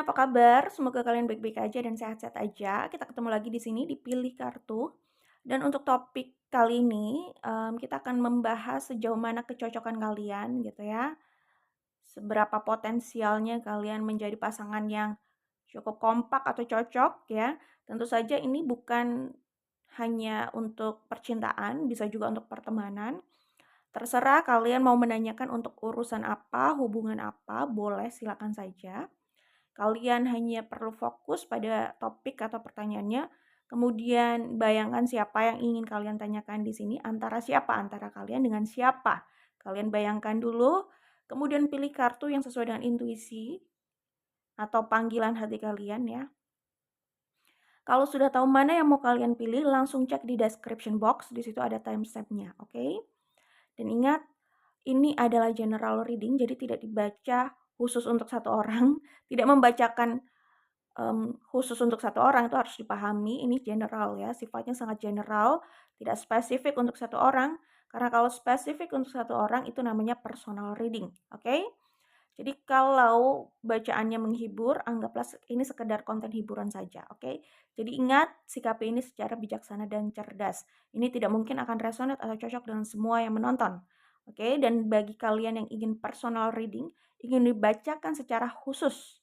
apa kabar? Semoga kalian baik-baik aja dan sehat-sehat aja. Kita ketemu lagi di sini di Pilih Kartu. Dan untuk topik kali ini, kita akan membahas sejauh mana kecocokan kalian gitu ya. Seberapa potensialnya kalian menjadi pasangan yang cukup kompak atau cocok ya. Tentu saja ini bukan hanya untuk percintaan, bisa juga untuk pertemanan. Terserah kalian mau menanyakan untuk urusan apa, hubungan apa, boleh silakan saja. Kalian hanya perlu fokus pada topik atau pertanyaannya, kemudian bayangkan siapa yang ingin kalian tanyakan di sini, antara siapa, antara kalian dengan siapa. Kalian bayangkan dulu, kemudian pilih kartu yang sesuai dengan intuisi atau panggilan hati kalian ya. Kalau sudah tahu mana yang mau kalian pilih, langsung cek di description box, di situ ada timestamp-nya, oke? Dan ingat, ini adalah general reading, jadi tidak dibaca khusus untuk satu orang, tidak membacakan khusus untuk satu orang, itu harus dipahami, ini general ya, sifatnya sangat general, tidak spesifik untuk satu orang, karena kalau spesifik untuk satu orang itu namanya personal reading, oke? Jadi kalau bacaannya menghibur, anggaplah ini sekedar konten hiburan saja, oke? Jadi ingat, sikapi ini secara bijaksana dan cerdas. Ini tidak mungkin akan resonate atau cocok dengan semua yang menonton, oke? Dan bagi kalian yang ingin personal reading, ingin dibacakan secara khusus,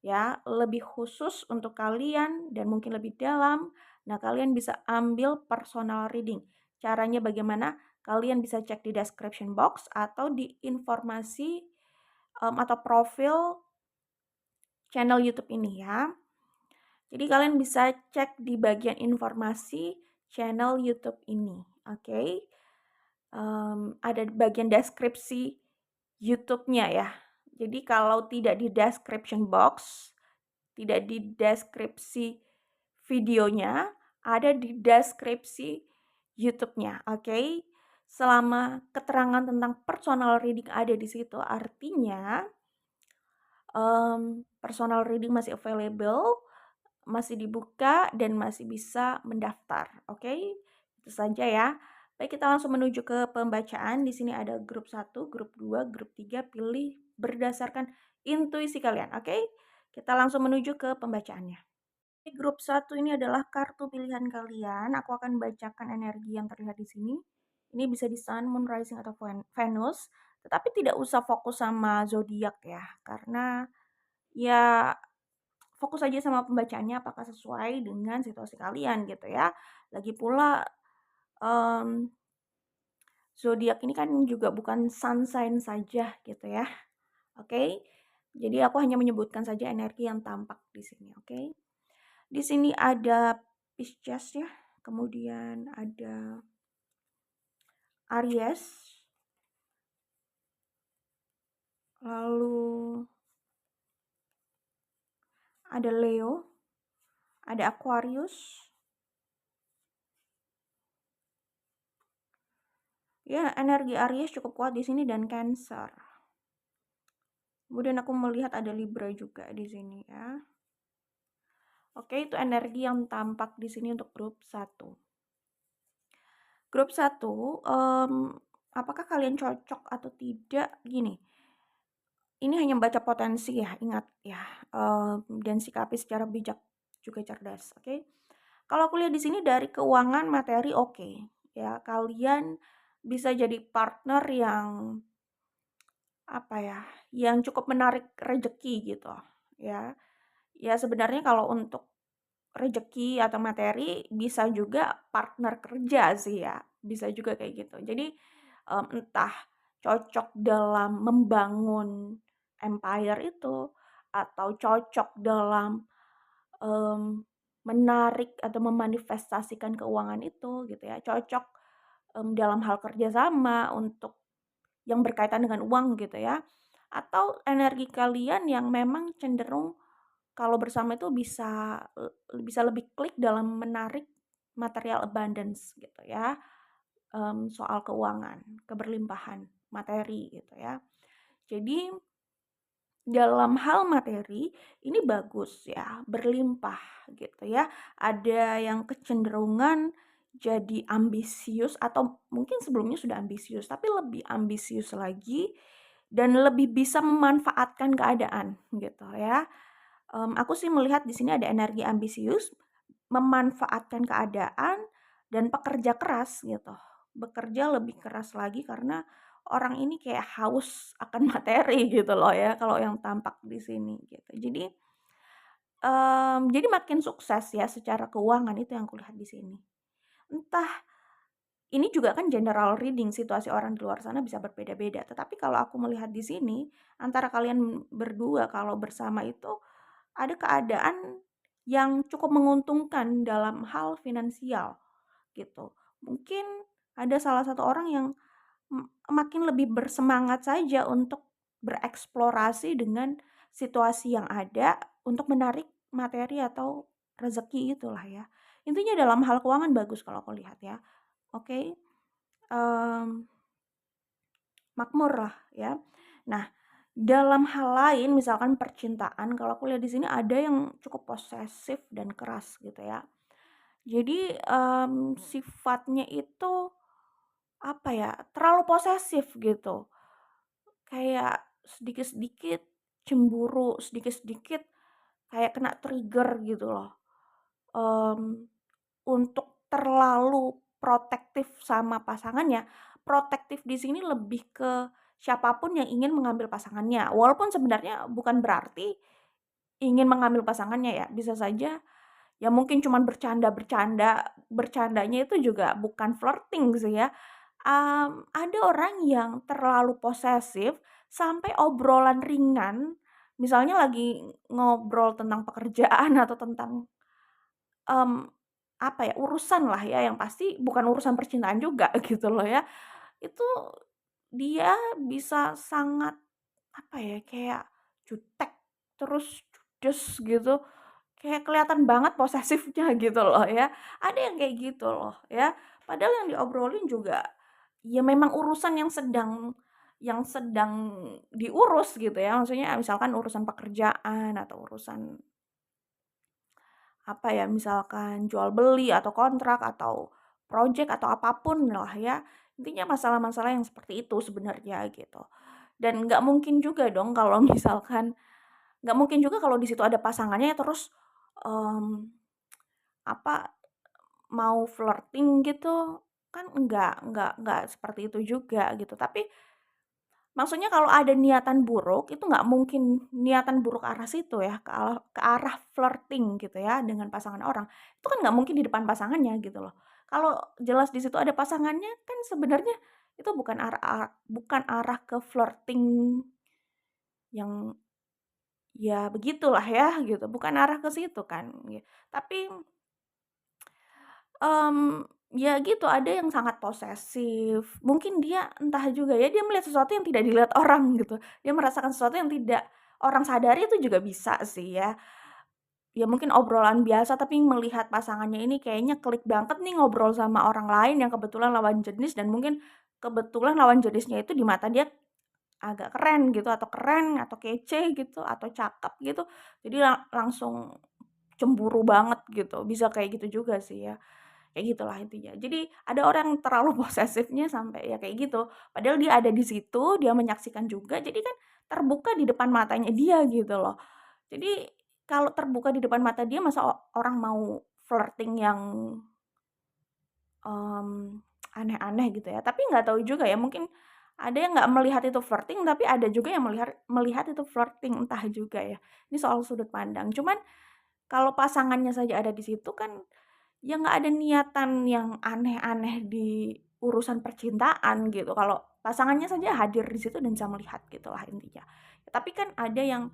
ya, lebih khusus untuk kalian dan mungkin lebih dalam. Nah, kalian bisa ambil personal reading. Caranya bagaimana? Kalian bisa cek di description box atau di informasi atau profil channel YouTube ini ya. Jadi kalian bisa cek di bagian informasi channel YouTube ini, oke? Ada di bagian deskripsi YouTube-nya ya. Jadi kalau tidak di description box, tidak di deskripsi videonya, ada di deskripsi YouTube-nya, oke? Selama keterangan tentang personal reading ada di situ, artinya personal reading masih available, masih dibuka dan masih bisa mendaftar, oke? Itu saja ya. Baik, kita langsung menuju ke pembacaan. Di sini ada grup 1, grup 2, grup 3, pilih berdasarkan intuisi kalian, oke? Kita langsung menuju ke pembacaannya. Grup 1 ini adalah kartu pilihan kalian. Aku akan bacakan energi yang terlihat di sini. Ini bisa di Sun, Moon, Rising, atau Venus. Tetapi tidak usah fokus sama zodiak ya, karena ya fokus aja sama pembacaannya apakah sesuai dengan situasi kalian gitu ya. Lagi pula zodiak ini kan juga bukan sun sign saja gitu ya. Oke. Jadi aku hanya menyebutkan saja energi yang tampak di sini, oke. Di sini ada Pisces ya, kemudian ada Aries, lalu ada Leo, ada Aquarius. Ya, energi Aries cukup kuat di sini dan Cancer. Kemudian aku melihat ada Libra juga di sini ya. Oke, itu energi yang tampak di sini untuk grup 1. Grup 1, apakah kalian cocok atau tidak? Gini, ini hanya membaca potensi ya, ingat ya, dan sikapi secara bijak juga cerdas, oke? Kalau aku lihat di sini dari keuangan materi oke, ya kalian bisa jadi partner yang apa ya, yang cukup menarik rejeki gitu ya. Ya sebenarnya kalau untuk rejeki atau materi bisa juga partner kerja sih ya, bisa juga kayak gitu. Jadi, entah cocok dalam membangun empire itu, atau cocok dalam, mmm, menarik atau memanifestasikan keuangan itu gitu ya, cocok, dalam hal kerja sama untuk yang berkaitan dengan uang gitu ya, atau energi kalian yang memang cenderung kalau bersama itu bisa lebih klik dalam menarik material abundance gitu ya, soal keuangan, keberlimpahan materi gitu ya. Jadi dalam hal materi ini bagus ya, berlimpah gitu ya. Ada yang kecenderungan jadi ambisius atau mungkin sebelumnya sudah ambisius, tapi lebih ambisius lagi dan lebih bisa memanfaatkan keadaan gitu ya. Aku sih melihat di sini ada energi ambisius, memanfaatkan keadaan, dan pekerja keras gitu. Bekerja lebih keras lagi karena orang ini kayak haus akan materi gitu loh ya, kalau yang tampak di sini gitu. Jadi makin sukses ya secara keuangan itu yang kulihat di sini. Entah ini juga kan general reading, situasi orang di luar sana bisa berbeda-beda, tetapi kalau aku melihat di sini, antara kalian berdua kalau bersama itu ada keadaan yang cukup menguntungkan dalam hal finansial gitu. Mungkin ada salah satu orang yang makin lebih bersemangat saja untuk bereksplorasi dengan situasi yang ada untuk menarik materi atau rezeki itulah ya. Intinya dalam hal keuangan bagus kalau aku lihat ya. Oke, mmm, makmur lah ya. Nah, dalam hal lain misalkan percintaan kalau aku lihat di sini ada yang cukup posesif dan keras gitu ya. Jadi, sifatnya itu apa ya, terlalu posesif gitu. Kayak sedikit-sedikit cemburu, sedikit-sedikit kayak kena trigger gitu loh. Mmm, untuk terlalu protektif sama pasangannya, protektif di sini lebih ke siapapun yang ingin mengambil pasangannya. Walaupun sebenarnya bukan berarti ingin mengambil pasangannya ya, bisa saja ya mungkin cuman bercanda-bercanda, bercandanya itu juga bukan flirting sih ya. Ada orang yang terlalu posesif sampai obrolan ringan, misalnya lagi ngobrol tentang pekerjaan atau tentang, mmm, apa ya, urusan lah ya yang pasti bukan urusan percintaan juga gitu loh ya. Itu dia bisa sangat, apa ya, kayak jutek, terus judes gitu. Kayak kelihatan banget posesifnya gitu loh ya. Ada yang kayak gitu loh ya. Padahal yang diobrolin juga, ya memang urusan yang sedang diurus gitu ya. Maksudnya misalkan urusan pekerjaan atau urusan apa ya, misalkan jual beli atau kontrak atau project atau apapun lah ya. Intinya masalah-masalah yang seperti itu sebenarnya gitu. Dan nggak mungkin juga dong kalau misalkan nggak mungkin juga kalau di situ ada pasangannya terus, mmm, apa mau flirting gitu, kan enggak seperti itu juga gitu. Tapi maksudnya kalau ada niatan buruk, itu nggak mungkin niatan buruk ke arah situ ya, ke arah flirting gitu ya dengan pasangan orang. Itu kan nggak mungkin di depan pasangannya gitu loh. Kalau jelas di situ ada pasangannya kan sebenarnya itu bukan arah ke flirting yang ya begitulah ya gitu, bukan arah ke situ kan, tapi ya gitu, ada yang sangat posesif, mungkin dia entah juga ya, dia melihat sesuatu yang tidak dilihat orang gitu, dia merasakan sesuatu yang tidak orang sadari itu juga bisa sih ya. Ya mungkin obrolan biasa tapi melihat pasangannya ini kayaknya klik banget nih ngobrol sama orang lain yang kebetulan lawan jenis dan mungkin kebetulan lawan jenisnya itu di mata dia agak keren atau kece gitu atau cakep gitu, jadi langsung cemburu banget gitu, bisa kayak gitu juga sih ya. Kayak gitulah intinya. Jadi ada orang yang terlalu posesifnya sampai ya kayak gitu. Padahal dia ada di situ, dia menyaksikan juga, jadi kan terbuka di depan matanya dia gitu loh. Jadi kalau terbuka di depan mata dia masa orang mau flirting yang, mmm, aneh-aneh gitu ya. Tapi nggak tahu juga ya, mungkin ada yang nggak melihat itu flirting, tapi ada juga yang melihat melihat itu flirting, entah juga ya. Ini soal sudut pandang. Cuman kalau pasangannya saja ada di situ kan ya nggak ada niatan yang aneh-aneh di urusan percintaan gitu, kalau pasangannya saja hadir di situ dan bisa melihat gitulah intinya. Tapi kan ada yang,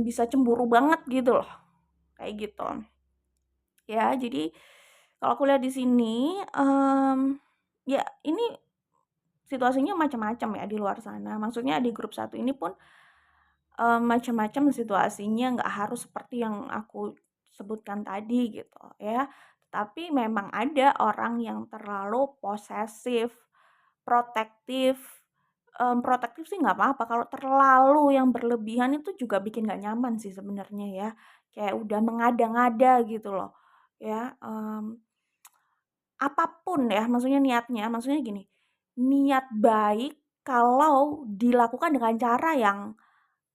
bisa cemburu banget gitu loh, kayak gitu. Ya jadi kalau aku lihat di sini, ya ini situasinya macam-macam ya di luar sana, maksudnya di grup satu ini pun macam-macam situasinya, nggak harus seperti yang aku sebutkan tadi gitu ya. Tapi memang ada orang yang terlalu posesif, protektif, protektif sih nggak apa-apa, kalau terlalu yang berlebihan itu juga bikin nggak nyaman sih sebenarnya ya. Kayak udah mengada-ngada gitu loh ya, apapun ya maksudnya niatnya, maksudnya gini, niat baik kalau dilakukan dengan cara yang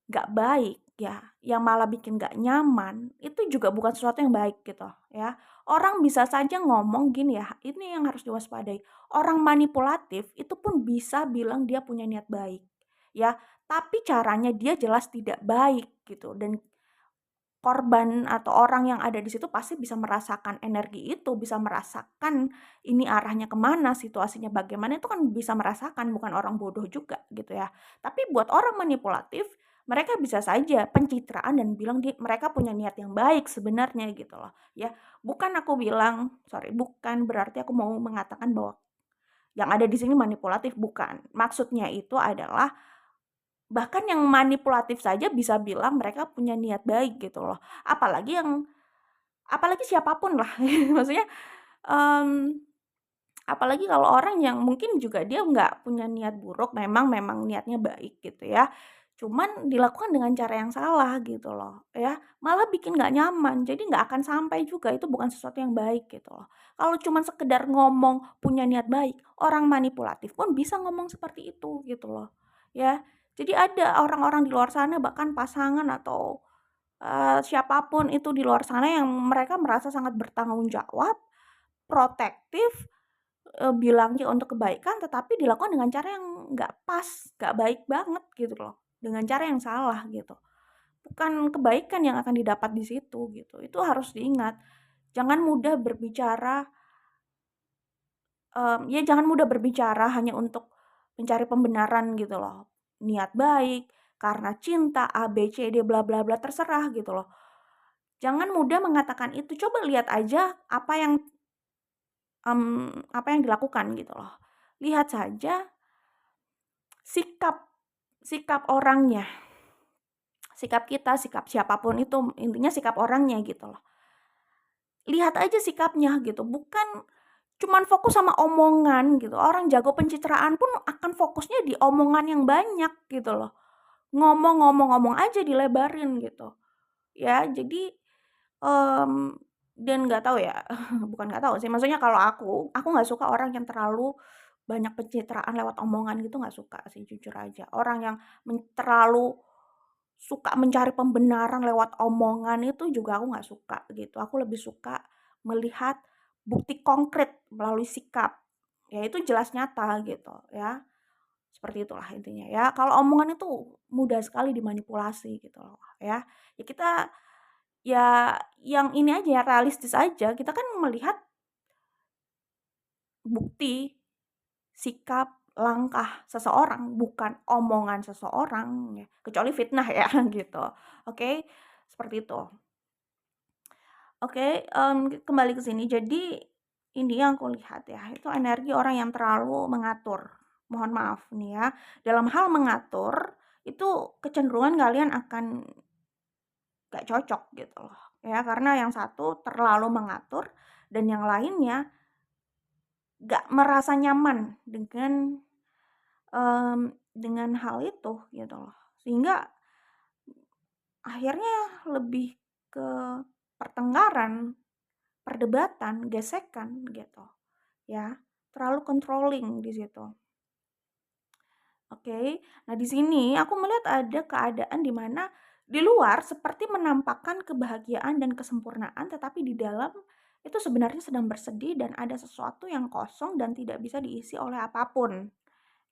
nggak baik, ya, yang malah bikin nggak nyaman, itu juga bukan sesuatu yang baik gitu ya. Orang bisa saja ngomong gini ya, ini yang harus diwaspadai, orang manipulatif itu pun bisa bilang dia punya niat baik, ya, tapi caranya dia jelas tidak baik gitu dan korban atau orang yang ada di situ pasti bisa merasakan energi itu, bisa merasakan ini arahnya kemana, situasinya bagaimana, itu kan bisa merasakan, bukan orang bodoh juga gitu ya. Tapi buat orang manipulatif, mereka bisa saja pencitraan dan bilang mereka punya niat yang baik sebenarnya gitu loh, ya. Bukan aku bilang, sorry, bukan berarti aku mau mengatakan bahwa yang ada di sini manipulatif, bukan. Maksudnya itu adalah bahkan yang manipulatif saja bisa bilang mereka punya niat baik gitu loh. Apalagi siapapun lah, maksudnya, mmm, apalagi kalau orang yang mungkin juga dia nggak punya niat buruk, memang niatnya baik gitu ya, cuman dilakukan dengan cara yang salah gitu loh ya, malah bikin nggak nyaman, jadi nggak akan sampai juga, itu bukan sesuatu yang baik gitu loh. Kalau cuman sekedar ngomong punya niat baik, orang manipulatif pun bisa ngomong seperti itu gitu loh, ya. Jadi ada orang-orang di luar sana bahkan pasangan atau siapa itu di luar sana yang mereka merasa sangat bertanggung jawab, protektif, bilangnya untuk kebaikan, tetapi dilakukan dengan cara yang nggak pas, nggak baik banget gitu loh, dengan cara yang salah gitu. Bukan kebaikan yang akan didapat di situ gitu, itu harus diingat. Jangan mudah berbicara, ya jangan mudah berbicara hanya untuk mencari pembenaran gitu loh. Niat baik, karena cinta, A, B, C, D, bla bla bla, terserah gitu loh. Jangan mudah mengatakan itu, coba lihat aja apa yang dilakukan gitu loh. Lihat saja sikap sikap orangnya, sikap kita, sikap siapapun itu, intinya sikap orangnya gitu loh. Lihat aja sikapnya gitu, bukan cuman fokus sama omongan gitu. Orang jago pencitraan pun akan fokusnya di omongan yang banyak gitu loh. Ngomong aja dilebarin gitu. Ya, jadi, mmm, dan nggak tahu ya, bukan nggak tahu sih, maksudnya kalau aku nggak suka orang yang terlalu banyak pencitraan lewat omongan gitu, nggak suka sih jujur aja. Orang yang terlalu suka mencari pembenaran lewat omongan itu juga aku nggak suka gitu. Aku lebih suka melihat bukti konkret melalui sikap, ya itu jelas nyata gitu ya. Seperti itulah intinya ya. Kalau omongan itu mudah sekali dimanipulasi gitu loh ya. Ya kita, ya yang ini aja ya, realistis aja, kita kan melihat bukti, sikap, langkah seseorang, bukan omongan seseorang ya, kecuali fitnah ya gitu. Oke, seperti itu. Oke, kembali ke sini. Jadi ini yang aku lihat ya, itu energi orang yang terlalu mengatur. Mohon maaf nih ya, dalam hal mengatur, itu kecenderungan kalian akan gak cocok gitu loh, ya. Karena yang satu terlalu mengatur dan yang lainnya gak merasa nyaman dengan hal itu gitu loh. Sehingga akhirnya lebih ke pertengkaran, perdebatan, gesekan gitu ya. Terlalu controlling di situ. Oke. Nah, di sini aku melihat ada keadaan di mana di luar seperti menampakkan kebahagiaan dan kesempurnaan, tetapi di dalam itu sebenarnya sedang bersedih dan ada sesuatu yang kosong dan tidak bisa diisi oleh apapun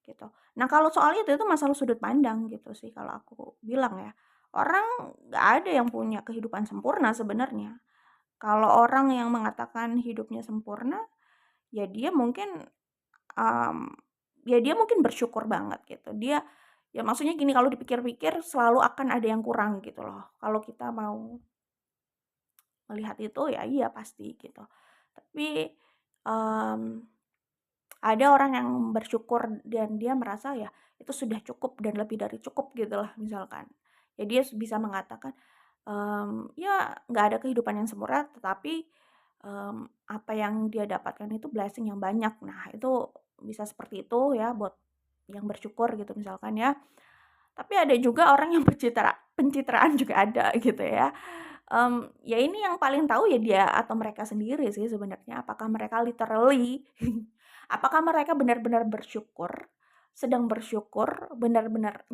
gitu. Nah, kalau soal itu masalah sudut pandang gitu sih kalau aku bilang ya. Orang nggak ada yang punya kehidupan sempurna sebenarnya. Kalau orang yang mengatakan hidupnya sempurna, ya dia mungkin, mmm, ya dia mungkin bersyukur banget gitu. Dia, ya maksudnya gini, kalau dipikir-pikir selalu akan ada yang kurang gitu loh. Kalau kita mau melihat itu, ya iya pasti gitu. Tapi, mmm, ada orang yang bersyukur dan dia merasa ya itu sudah cukup dan lebih dari cukup gitulah misalkan. Ya dia bisa mengatakan, ya nggak ada kehidupan yang sempurna, tetapi, apa yang dia dapatkan itu blessing yang banyak. Nah, itu bisa seperti itu ya buat yang bersyukur gitu misalkan ya. Tapi ada juga orang yang pencitraan juga ada gitu ya. Ya ini yang paling tahu ya dia atau mereka sendiri sih sebenarnya, apakah mereka literally apakah mereka benar-benar bersyukur sedang bersyukur, benar-benar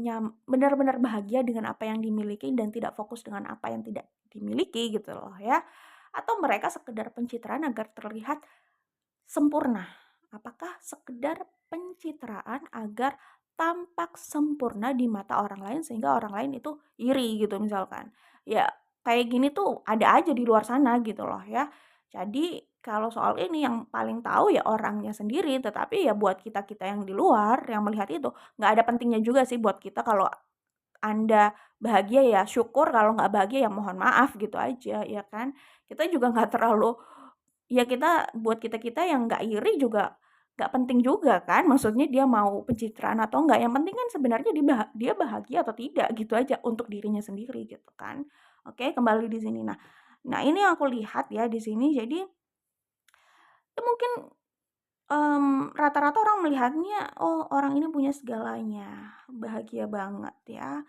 bahagia dengan apa yang dimiliki dan tidak fokus dengan apa yang tidak dimiliki gitu loh ya. Atau mereka sekedar pencitraan agar terlihat sempurna. Apakah sekedar pencitraan agar tampak sempurna di mata orang lain sehingga orang lain itu iri gitu misalkan. Ya kayak gini tuh ada aja di luar sana gitu loh ya. Jadi kalau soal ini yang paling tahu ya orangnya sendiri, tetapi ya buat kita-kita yang di luar yang melihat itu, nggak ada pentingnya juga sih buat kita kalau Anda bahagia ya syukur, kalau nggak bahagia ya mohon maaf gitu aja ya kan. Kita juga nggak terlalu ya kita buat kita-kita yang nggak iri juga nggak penting juga kan, maksudnya dia mau pencitraan atau enggak, yang penting kan sebenarnya dia bahagia atau tidak gitu aja untuk dirinya sendiri gitu kan. Oke, kembali di sini. Nah ini yang aku lihat ya di sini jadi, ya mungkin, rata-rata orang melihatnya, oh orang ini punya segalanya, bahagia banget ya,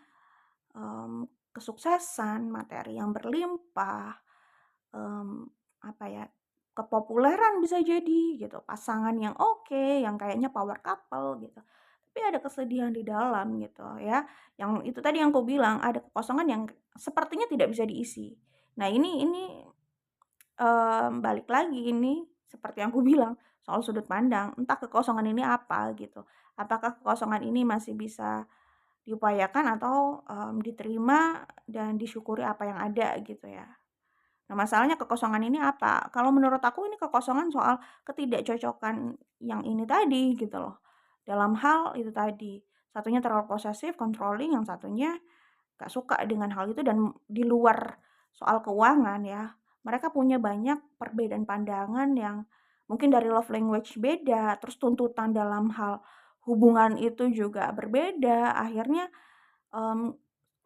kesuksesan, materi yang berlimpah, mmm, apa ya, kepopuleran bisa jadi gitu, pasangan yang oke, yang kayaknya power couple gitu. Tapi ada kesedihan di dalam gitu ya, yang itu tadi yang aku bilang, ada kekosongan yang sepertinya tidak bisa diisi. Nah ini, balik lagi ini seperti yang aku bilang, soal sudut pandang, entah kekosongan ini apa gitu. Apakah kekosongan ini masih bisa diupayakan atau, diterima dan disyukuri apa yang ada gitu ya. Nah, masalahnya kekosongan ini apa? Kalau menurut aku ini kekosongan soal ketidakcocokan yang ini tadi gitu loh. Dalam hal itu tadi, satunya terlalu posesif, controlling, yang satunya gak suka dengan hal itu dan di luar soal keuangan ya, mereka punya banyak perbedaan pandangan yang mungkin dari love language beda, terus tuntutan dalam hal hubungan itu juga berbeda, akhirnya Mmm,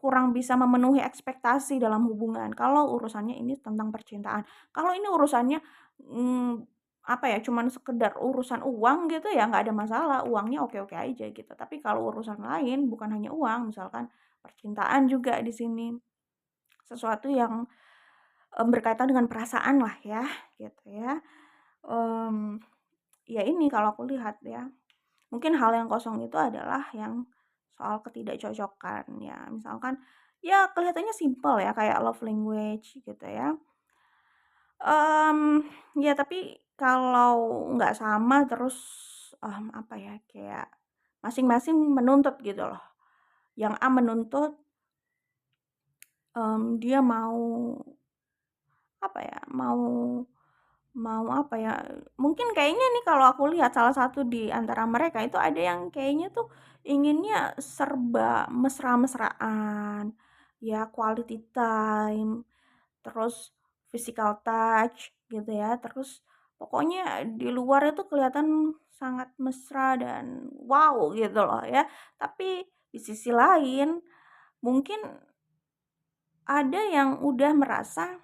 kurang bisa memenuhi ekspektasi dalam hubungan kalau urusannya ini tentang percintaan. Kalau ini urusannya, mmm, apa ya, cuman sekedar urusan uang gitu ya nggak ada masalah, uangnya oke-oke aja gitu. Tapi kalau urusan lain bukan hanya uang, misalkan percintaan juga di sini, sesuatu yang, berkaitan dengan perasaan lah ya, gitu ya. Mmm, ya ini kalau aku lihat ya. Mungkin hal yang kosong itu adalah yang soal ketidakcocokan ya, misalkan ya kelihatannya simpel ya kayak love language gitu ya, ya tapi kalau nggak sama terus, apa ya, kayak masing-masing menuntut gitu loh. Yang A menuntut, dia mau apa ya, mau mau apa ya, mungkin kayaknya nih kalau aku lihat salah satu di antara mereka itu ada yang kayaknya tuh inginnya serba mesra-mesraan, ya quality time, terus physical touch gitu ya, terus pokoknya di luar itu kelihatan sangat mesra dan wow gitu loh ya. Tapi di sisi lain mungkin ada yang udah merasa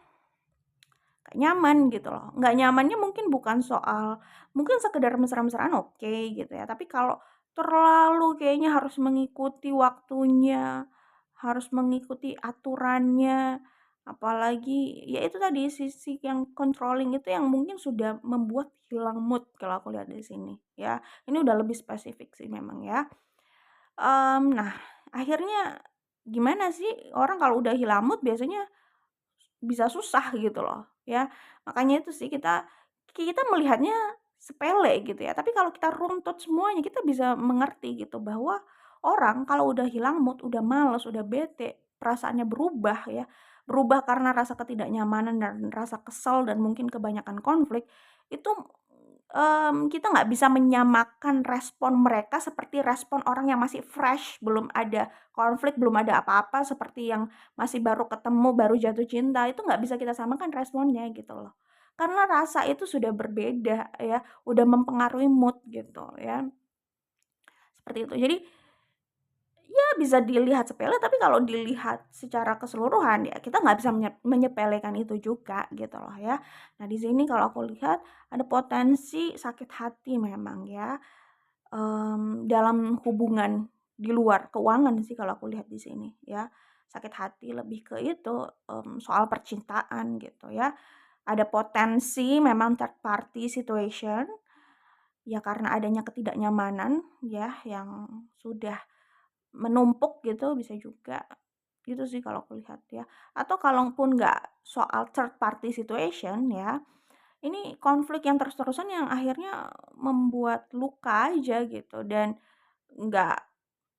gak nyaman gitu loh. Nggak nyamannya mungkin bukan soal mungkin sekedar mesra-mesraan oke gitu ya, tapi kalau terlalu kayaknya harus mengikuti waktunya, harus mengikuti aturannya, apalagi ya itu tadi sisi yang controlling itu yang mungkin sudah membuat hilang mood kalau aku lihat di sini ya. Ini udah lebih spesifik sih memang ya. Nah akhirnya gimana sih orang kalau udah hilang mood biasanya bisa susah gitu loh, ya. Makanya itu sih kita melihatnya sepele gitu ya, tapi kalau kita runtut semuanya kita bisa mengerti gitu bahwa orang kalau udah hilang mood, udah males, udah bete, perasaannya berubah ya, berubah karena rasa ketidaknyamanan dan rasa kesal dan mungkin kebanyakan konflik, itu, kita nggak bisa menyamakan respon mereka seperti respon orang yang masih fresh, belum ada konflik, belum ada apa-apa, seperti yang masih baru ketemu, baru jatuh cinta, itu nggak bisa kita samakan responnya gitu loh. Karena rasa itu sudah berbeda ya, udah mempengaruhi mood gitu ya, seperti itu. Jadi, ya bisa dilihat sepele, tapi kalau dilihat secara keseluruhan ya kita nggak bisa menyepelekan itu juga gitu loh ya. Nah di sini kalau aku lihat ada potensi sakit hati memang ya, dalam hubungan di luar keuangan sih kalau aku lihat di sini ya. Sakit hati lebih ke itu, soal percintaan gitu ya. Ada potensi memang third party situation Ya karena adanya ketidaknyamanan ya yang sudah menumpuk gitu bisa juga. Gitu sih kalau aku lihat ya. Atau kalaupun nggak soal third party situation ya, ini konflik yang terus-terusan yang akhirnya membuat luka aja gitu dan nggak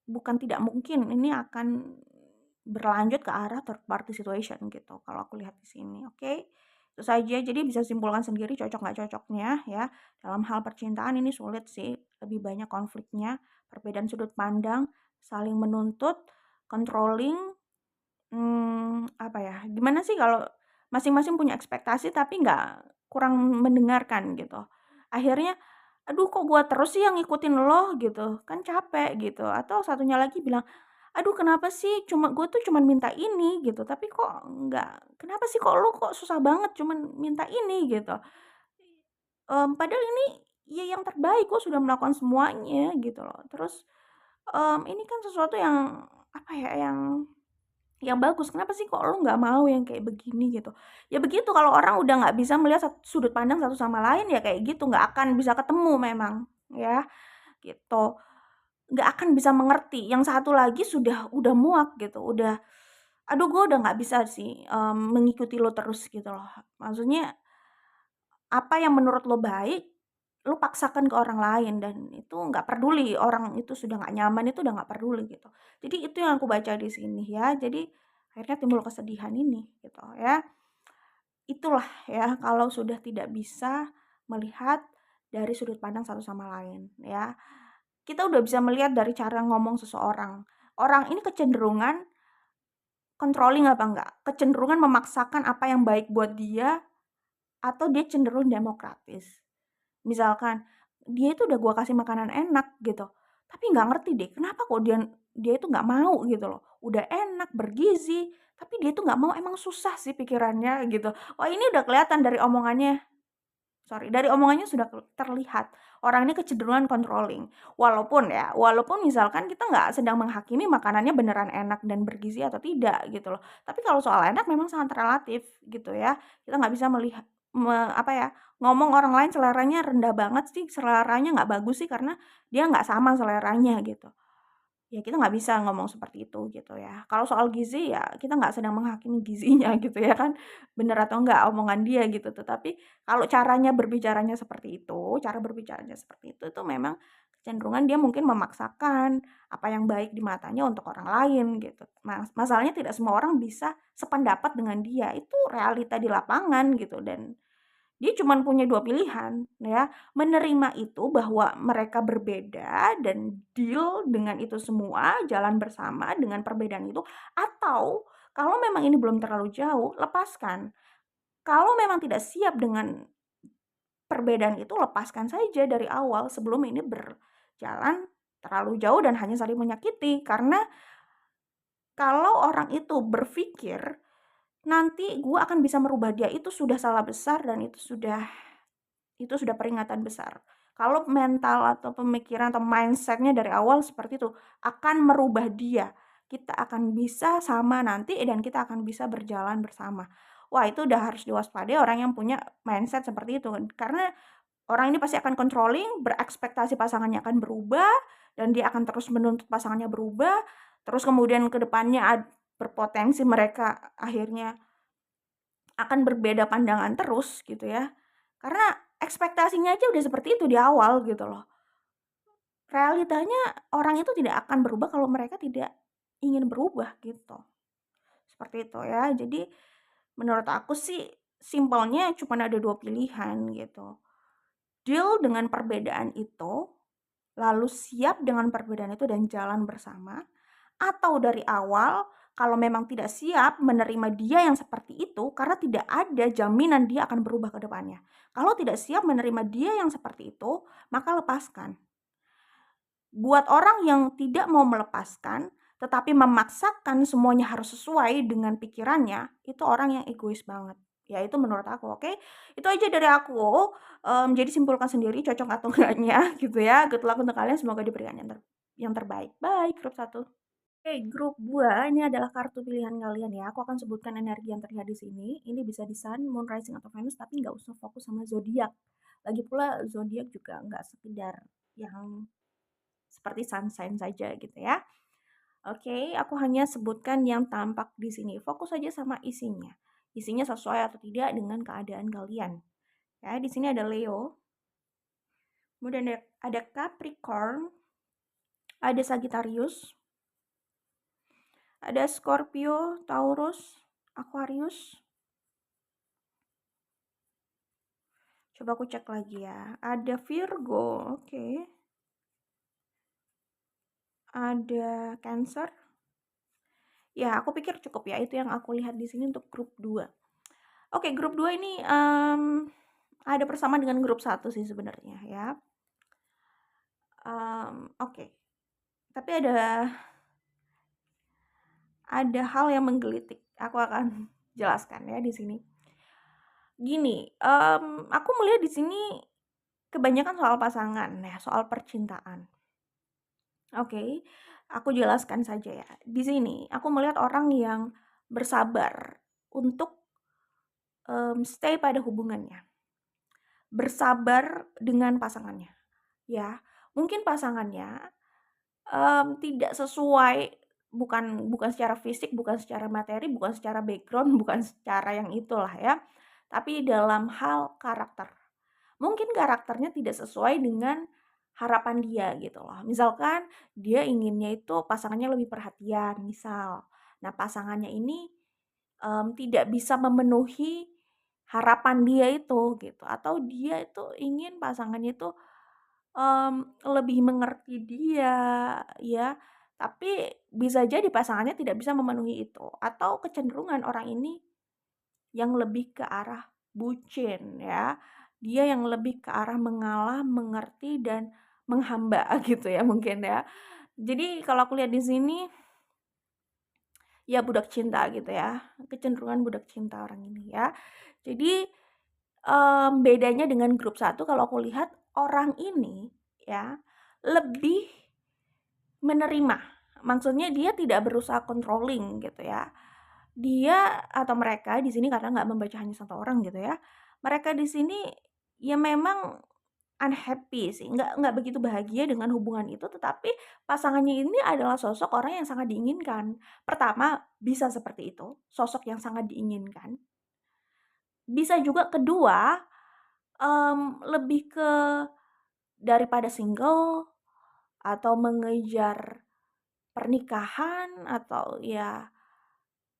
bukan tidak mungkin ini akan berlanjut ke arah third party situation gitu kalau aku lihat di sini, oke? Itu saja, jadi bisa simpulkan sendiri cocok nggak cocoknya ya. Dalam hal percintaan ini sulit sih, lebih banyak konfliknya, perbedaan sudut pandang, saling menuntut, controlling, apa ya, gimana sih kalau masing-masing punya ekspektasi tapi nggak kurang mendengarkan gitu. Akhirnya, "Aduh kok gua terus sih yang ngikutin lo?" Gitu, kan capek gitu. Atau satunya lagi bilang, "Aduh kenapa sih gue tuh cuman minta ini," gitu, "tapi kok kenapa sih kok lo kok susah banget cuman minta ini?" Gitu. Padahal ini ya yang terbaik, gue sudah melakukan semuanya gitu loh. Terus, ini kan sesuatu yang, apa ya, yang bagus, kenapa sih kok lu nggak mau yang kayak begini gitu. Ya begitu kalau orang udah nggak bisa melihat sudut pandang satu sama lain ya kayak gitu, nggak akan bisa ketemu memang, ya, gitu. Nggak akan bisa mengerti, yang satu lagi udah muak gitu, "Aduh gue udah nggak bisa sih, mengikuti lo terus," gitu loh. Maksudnya apa yang menurut lo baik, lo paksakan ke orang lain dan itu nggak peduli orang itu sudah nggak nyaman, itu udah nggak peduli gitu. Jadi itu yang aku baca di sini ya, jadi akhirnya timbul kesedihan ini gitu ya. Itulah ya kalau sudah tidak bisa melihat dari sudut pandang satu sama lain ya. Kita udah bisa melihat dari cara ngomong seseorang. Orang ini kecenderungan controlling apa enggak, kecenderungan memaksakan apa yang baik buat dia atau dia cenderung demokratis. Misalkan, dia itu udah gua kasih makanan enak gitu, tapi nggak ngerti deh kenapa kok dia dia itu nggak mau gitu loh. Udah enak, bergizi, tapi dia itu nggak mau, emang susah sih pikirannya gitu. Wah ini udah kelihatan dari omongannya. Sorry, dari omongannya sudah terlihat, orang ini kecenderungan controlling. Walaupun misalkan kita nggak sedang menghakimi makanannya beneran enak dan bergizi atau tidak gitu loh. Tapi kalau soal enak memang sangat relatif gitu ya. Kita nggak bisa melihat apa ya, ngomong orang lain seleranya rendah banget sih, seleranya nggak bagus sih karena dia nggak sama seleranya gitu. Ya kita nggak bisa ngomong seperti itu gitu ya. Kalau soal gizi ya kita nggak sedang menghakimi gizinya gitu ya kan, bener atau enggak omongan dia gitu. Tetapi kalau caranya berbicaranya seperti itu, cara berbicaranya seperti itu memang kecenderungan dia mungkin memaksakan apa yang baik di matanya untuk orang lain gitu. Masalahnya tidak semua orang bisa sependapat dengan dia, itu realita di lapangan gitu dan dia cuman punya 2 pilihan ya, menerima itu bahwa mereka berbeda dan deal dengan itu semua, jalan bersama dengan perbedaan itu, atau kalau memang ini belum terlalu jauh, lepaskan. Kalau memang tidak siap dengan perbedaan itu, lepaskan saja dari awal sebelum ini berjalan terlalu jauh dan hanya saling menyakiti. Karena kalau orang itu berpikir, nanti gua akan bisa merubah dia, itu sudah salah besar dan itu sudah peringatan besar. Kalau mental atau pemikiran atau mindset-nya dari awal seperti itu, akan merubah dia. Kita akan bisa sama nanti dan kita akan bisa berjalan bersama. Wah, itu udah harus diwaspadai orang yang punya mindset seperti itu. Karena orang ini pasti akan controlling, berekspektasi pasangannya akan berubah, dan dia akan terus menuntut pasangannya berubah, terus kemudian ke depannya berpotensi mereka akhirnya akan berbeda pandangan terus gitu ya. Karena ekspektasinya aja udah seperti itu di awal gitu loh. Realitanya orang itu tidak akan berubah kalau mereka tidak ingin berubah gitu. Seperti itu ya. Jadi menurut aku sih simpelnya cuma ada 2 pilihan gitu. Deal dengan perbedaan itu, lalu siap dengan perbedaan itu dan jalan bersama, atau dari awal kalau memang tidak siap menerima dia yang seperti itu karena tidak ada jaminan dia akan berubah ke depannya. Kalau tidak siap menerima dia yang seperti itu, maka lepaskan. Buat orang yang tidak mau melepaskan, tetapi memaksakan semuanya harus sesuai dengan pikirannya, itu orang yang egois banget. Ya itu menurut aku, oke? Itu aja dari aku, jadi simpulkan sendiri cocok atau enggaknya gitu ya. Good luck untuk kalian, semoga diberikan yang terbaik. Bye, grup 1. Oke, grup 2 ini adalah kartu pilihan kalian ya. Aku akan sebutkan energi yang terlihat di sini. Ini bisa di Sun, Moon, Rising, atau Venus, tapi nggak usah fokus sama zodiak. Lagi pula zodiak juga nggak sekedar yang seperti sun sign saja gitu ya. Oke, aku hanya sebutkan yang tampak di sini. Fokus saja sama isinya. Isinya sesuai atau tidak dengan keadaan kalian. Ya, di sini ada Leo, kemudian ada Capricorn, ada Sagittarius, ada Scorpio, Taurus, Aquarius. Coba aku cek lagi ya. Ada Virgo, oke. Ada Cancer. Ya, aku pikir cukup ya. Itu yang aku lihat di sini untuk grup 2. Oke, grup 2 ini ada persamaan dengan grup 1 sih sebenarnya ya. Oke. Tapi ada hal yang menggelitik. Aku akan jelaskan ya di sini. Gini, aku melihat di sini kebanyakan soal pasangan ya, soal percintaan. Oke, aku jelaskan saja ya. Di sini aku melihat orang yang bersabar untuk stay pada hubungannya, bersabar dengan pasangannya, ya. Mungkin pasangannya tidak sesuai, bukan bukan secara fisik, bukan secara materi, bukan secara background, bukan secara yang itulah ya, tapi dalam hal karakter. Mungkin karakternya tidak sesuai dengan harapan dia gitu loh. Misalkan dia inginnya itu pasangannya lebih perhatian misal. Nah, pasangannya ini, tidak bisa memenuhi harapan dia itu gitu, atau dia itu ingin pasangannya itu lebih mengerti dia, ya, tapi bisa jadi pasangannya tidak bisa memenuhi itu, atau kecenderungan orang ini yang lebih ke arah bucin ya, dia yang lebih ke arah mengalah, mengerti, dan menghamba gitu ya mungkin ya. Jadi kalau aku lihat di sini, ya budak cinta gitu ya, kecenderungan budak cinta orang ini ya. Jadi, bedanya dengan grup 1 kalau aku lihat orang ini ya, lebih menerima, maksudnya dia tidak berusaha controlling gitu ya. Dia atau mereka di sini karena nggak membaca hanya satu orang gitu ya, mereka di sini ya memang unhappy sih, nggak begitu bahagia dengan hubungan itu, tetapi pasangannya ini adalah sosok orang yang sangat diinginkan. Pertama, bisa seperti itu, sosok yang sangat diinginkan. Bisa juga kedua, lebih ke daripada single atau mengejar pernikahan atau ya,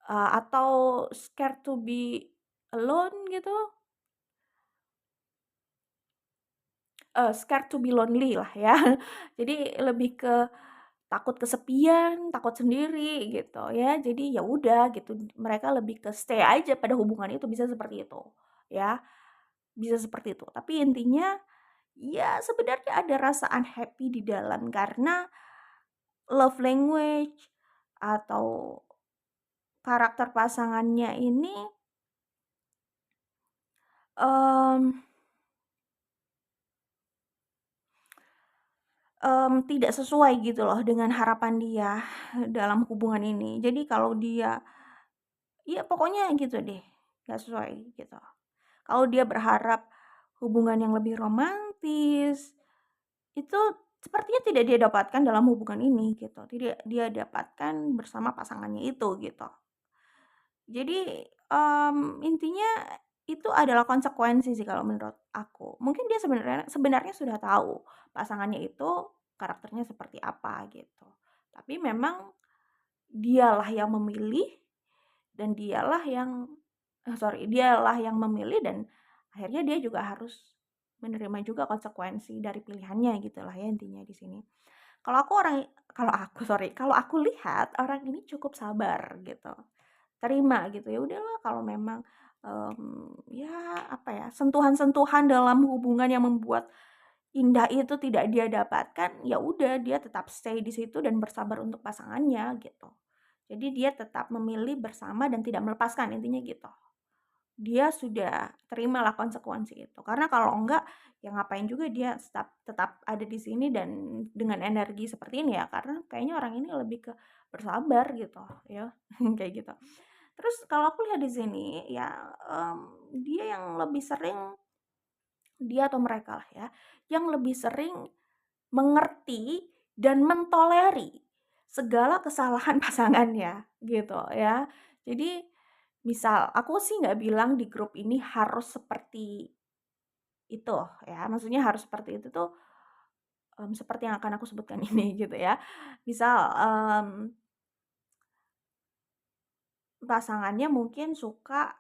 atau scared to be alone gitu, scared to be lonely lah ya. Jadi lebih ke takut kesepian, takut sendiri gitu ya. Jadi ya udah gitu, mereka lebih ke stay aja pada hubungan itu, bisa seperti itu, ya, bisa seperti itu. Tapi intinya, ya sebenarnya ada rasa unhappy di dalam karena love language atau karakter pasangannya ini, mmm tidak sesuai gitu loh dengan harapan dia dalam hubungan ini. Jadi kalau dia, ya pokoknya gitu deh, nggak sesuai gitu. Kalau dia berharap hubungan yang lebih romantis, itu sepertinya tidak dia dapatkan dalam hubungan ini gitu, tidak dia dapatkan bersama pasangannya itu gitu. Jadi, intinya itu adalah konsekuensi sih kalau menurut aku. Mungkin dia sebenarnya sebenarnya sudah tahu pasangannya itu karakternya seperti apa gitu. Tapi memang dialah yang memilih dan dialah yang memilih dan akhirnya dia juga harus menerima juga konsekuensi dari pilihannya gitulah ya intinya di sini. Kalau aku orang kalau aku lihat orang ini cukup sabar gitu. Terima gitu, ya udahlah kalau memang, ya apa ya, sentuhan-sentuhan dalam hubungan yang membuat indah itu tidak dia dapatkan, ya udah dia tetap stay di situ dan bersabar untuk pasangannya gitu. Jadi dia tetap memilih bersama dan tidak melepaskan, intinya gitu. dia sudah terimalah konsekuensi itu. Karena kalau enggak, ya ngapain juga dia tetap tetap ada di sini dan dengan energi seperti ini ya, karena kayaknya orang ini lebih ke bersabar gitu ya, kayak gitu. Terus kalau aku lihat di sini ya, dia yang lebih sering dia atau mereka lah ya, yang lebih sering mengerti dan mentoleri segala kesalahan pasangannya, gitu ya. Jadi, misal aku sih nggak bilang di grup ini harus seperti itu ya, maksudnya harus seperti itu tuh, seperti yang akan aku sebutkan ini gitu ya. Misal, pasangannya mungkin suka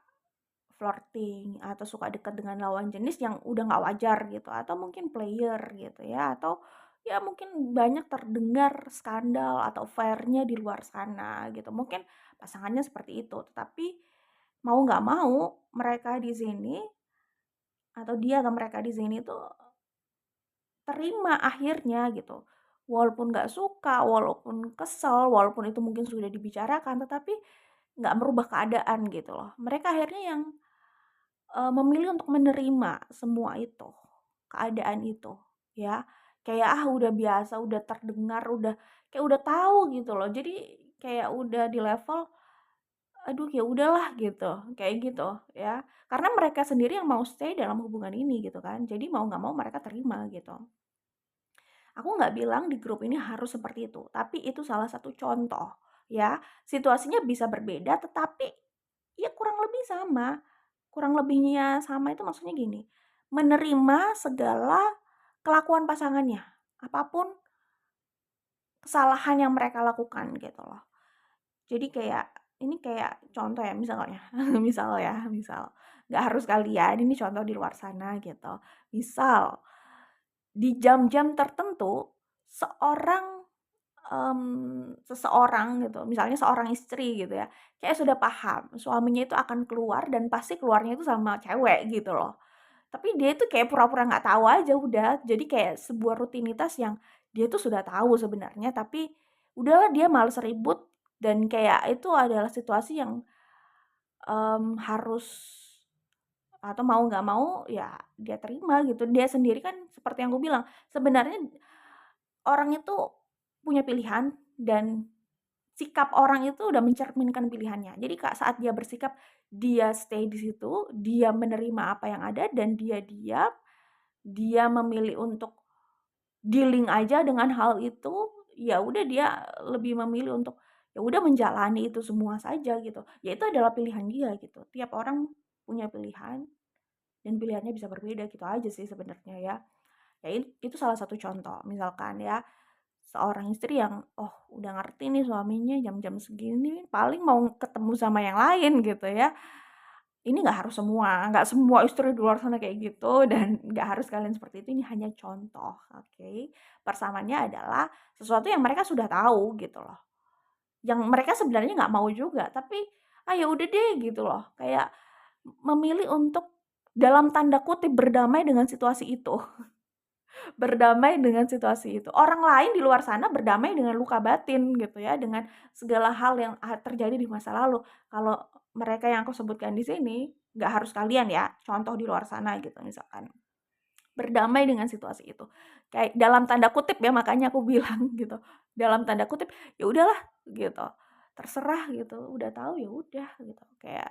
flirting atau suka dekat dengan lawan jenis yang udah nggak wajar gitu, atau mungkin player gitu ya, atau ya mungkin banyak terdengar skandal atau affair-nya di luar sana gitu. Mungkin pasangannya seperti itu, tetapi mau nggak mau mereka di sini atau dia atau mereka di sini tuh terima akhirnya gitu. Walaupun nggak suka, walaupun kesel, walaupun itu mungkin sudah dibicarakan, tetapi nggak merubah keadaan gitu loh. Mereka akhirnya yang memilih untuk menerima semua itu, keadaan itu, ya. Kayak, udah biasa, udah terdengar, udah kayak udah tahu gitu loh. Jadi kayak udah di level, aduh ya udahlah gitu, kayak gitu ya. Karena mereka sendiri yang mau stay dalam hubungan ini gitu kan. Jadi mau nggak mau mereka terima gitu. Aku nggak bilang di grup ini harus seperti itu, tapi itu salah satu contoh ya. Situasinya bisa berbeda tetapi ya kurang lebih sama. Kurang lebihnya sama itu maksudnya gini, menerima segala kelakuan pasangannya, apapun kesalahan yang mereka lakukan gitu loh. Jadi kayak, ini kayak contoh ya misalnya, misal ya, misal, nggak harus kalian, ini contoh di luar sana gitu. Misal, di jam-jam tertentu seorang, seseorang gitu, misalnya seorang istri gitu ya, kayak sudah paham suaminya itu akan keluar dan pasti keluarnya itu sama cewek gitu loh. Tapi dia itu kayak pura-pura nggak tahu aja udah. Jadi kayak sebuah rutinitas yang dia tuh sudah tahu sebenarnya, tapi udahlah dia males ribut dan kayak itu adalah situasi yang, harus atau mau nggak mau ya dia terima gitu. Dia sendiri kan seperti yang aku bilang, sebenarnya orang itu punya pilihan dan sikap orang itu udah mencerminkan pilihannya. Jadi Kak, saat dia bersikap, dia stay di situ, dia menerima apa yang ada dan dia diam, dia memilih untuk dealing aja dengan hal itu, ya udah dia lebih memilih untuk, ya udah menjalani itu semua saja gitu. Ya itu adalah pilihan dia gitu. Tiap orang punya pilihan dan pilihannya bisa berbeda gitu aja sih sebenarnya ya. Ya itu salah satu contoh, misalkan ya, seorang istri yang, oh udah ngerti nih suaminya jam-jam segini paling mau ketemu sama yang lain gitu ya. Ini nggak semua istri di luar sana kayak gitu dan nggak harus kalian seperti itu, ini hanya contoh, oke. Persamaannya adalah sesuatu yang mereka sudah tahu gitu loh, yang mereka sebenarnya nggak mau juga, tapi, ya udah deh gitu loh, kayak memilih untuk dalam tanda kutip "berdamai" dengan situasi itu. Berdamai dengan situasi itu. Orang lain di luar sana berdamai dengan luka batin gitu ya, dengan segala hal yang terjadi di masa lalu. Kalau mereka yang aku sebutkan di sini, nggak harus kalian ya, contoh di luar sana gitu misalkan. Berdamai dengan situasi itu. Kayak dalam tanda kutip ya, makanya aku bilang gitu, dalam tanda kutip, "Ya udahlah," gitu, "terserah," gitu, "udah tahu ya udah," gitu. Kayak,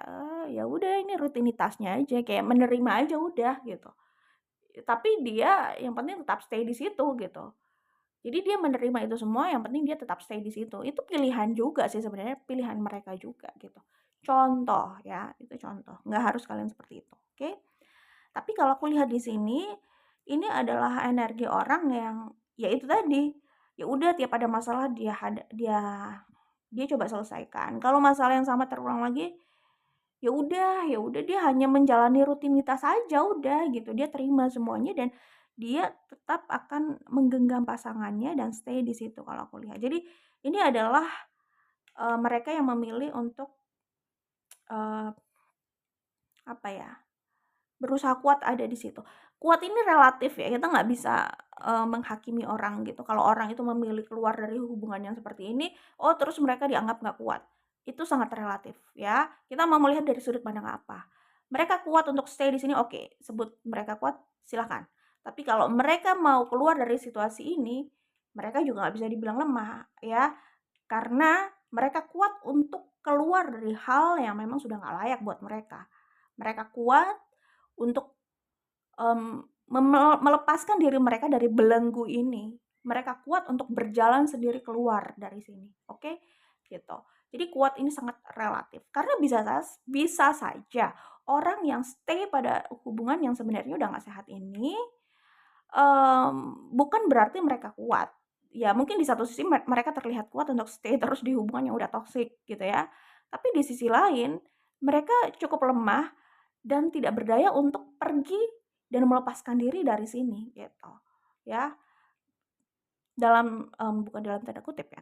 ya udah ini rutinitasnya aja, kayak menerima aja udah gitu. Tapi dia yang penting tetap stay di situ gitu. Jadi dia menerima itu semua, yang penting dia tetap stay di situ. Itu pilihan juga sih sebenarnya, pilihan mereka juga gitu. Contoh ya, itu contoh, nggak harus kalian seperti itu, oke? Tapi kalau aku lihat di sini, ini adalah energi orang yang, ya itu tadi, ya udah tiap ada masalah dia coba selesaikan. Kalau masalah yang sama terulang lagi, ya udah dia hanya menjalani rutinitas saja udah gitu, dia terima semuanya dan dia tetap akan menggenggam pasangannya dan stay di situ kalau aku lihat. Jadi ini adalah, mereka yang memilih untuk, eee, apa ya, berusaha kuat ada di situ. Kuat ini relatif ya, kita nggak bisa, menghakimi orang gitu. Kalau orang itu memilih keluar dari hubungan yang seperti ini, oh terus mereka dianggap nggak kuat. Itu sangat relatif ya, kita mau melihat dari sudut pandang apa. Mereka kuat untuk stay di sini, oke, sebut mereka kuat, silahkan. Tapi kalau mereka mau keluar dari situasi ini, mereka juga nggak bisa dibilang lemah, ya. Karena mereka kuat untuk keluar dari hal yang memang sudah nggak layak buat mereka. Mereka kuat untuk, melepaskan diri mereka dari belenggu ini. Mereka kuat untuk berjalan sendiri keluar dari sini, oke? Gitu. Jadi kuat ini sangat relatif, karena bisa saja orang yang stay pada hubungan yang sebenarnya udah nggak sehat ini, bukan berarti mereka kuat. Ya mungkin di satu sisi mereka terlihat kuat untuk stay terus di hubungan yang udah toxic gitu ya. Tapi di sisi lain, mereka cukup lemah dan tidak berdaya untuk pergi dan melepaskan diri dari sini gitu, ya. Bukan dalam tanda kutip ya,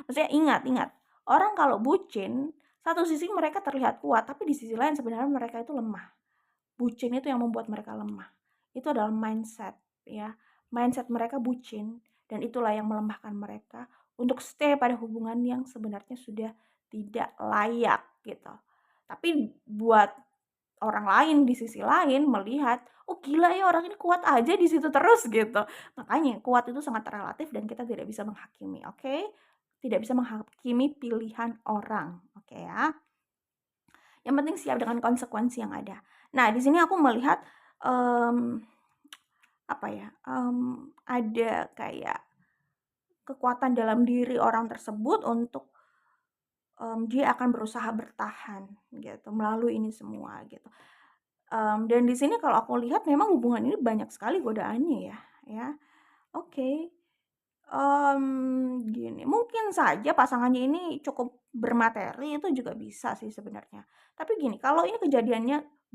maksudnya ingat, orang kalau bucin, satu sisi mereka terlihat kuat, tapi di sisi lain sebenarnya mereka itu lemah. Bucin itu yang membuat mereka lemah. Itu adalah mindset, ya. Mindset mereka bucin, dan itulah yang melemahkan mereka untuk stay pada hubungan yang sebenarnya sudah tidak layak, gitu. Tapi buat orang lain di sisi lain melihat, "Oh gila ya orang ini kuat aja di situ terus," gitu. Makanya kuat itu sangat relatif dan kita tidak bisa menghakimi, oke? Tidak bisa menghakimi pilihan orang, oke ya? Yang penting siap dengan konsekuensi yang ada. Nah, di sini aku melihat, mmm, apa ya, ada kayak kekuatan dalam diri orang tersebut untuk, dia akan berusaha bertahan gitu melalui ini semua gitu. Dan di sini kalau aku lihat memang hubungan ini banyak sekali godaannya ya, ya. Oke, gini, mungkin saja pasangannya ini cukup bermateri itu juga bisa sih sebenarnya. Tapi gini, kalau ini kejadiannya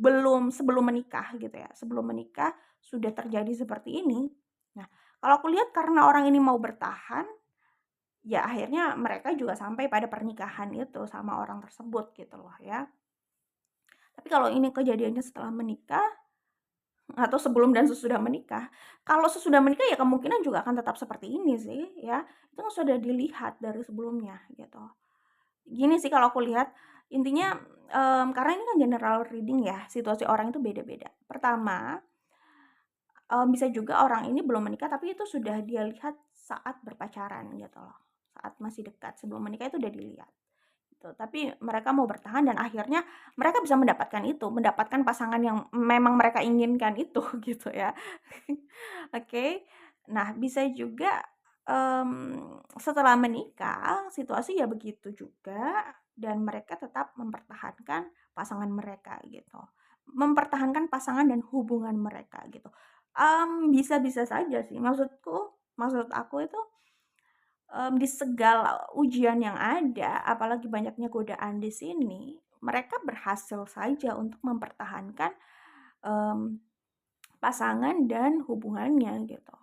sebelum menikah gitu ya, sebelum menikah sudah terjadi seperti ini, nah kalau aku lihat karena orang ini mau bertahan, ya akhirnya mereka juga sampai pada pernikahan itu sama orang tersebut gitu loh ya. Tapi kalau ini kejadiannya setelah menikah atau sebelum dan sesudah menikah. Kalau sesudah menikah ya kemungkinan juga akan tetap seperti ini sih ya, itu kan sudah dilihat dari sebelumnya gitu. Gini sih kalau aku lihat, intinya, karena ini kan general reading ya, situasi orang itu beda-beda. Pertama, bisa juga orang ini belum menikah tapi itu sudah dia lihat saat berpacaran gitu loh, saat masih dekat, sebelum menikah itu udah dilihat. Gitu, tapi mereka mau bertahan dan akhirnya mereka bisa mendapatkan pasangan yang memang mereka inginkan itu gitu ya. Oke. Nah, bisa juga, setelah menikah situasi ya begitu juga dan mereka tetap mempertahankan pasangan mereka gitu. Mempertahankan pasangan dan hubungan mereka gitu. Bisa-bisa saja sih maksud aku itu, di segala ujian yang ada, apalagi banyaknya godaan di sini, mereka berhasil saja untuk mempertahankan, mmm, pasangan dan hubungannya gitu.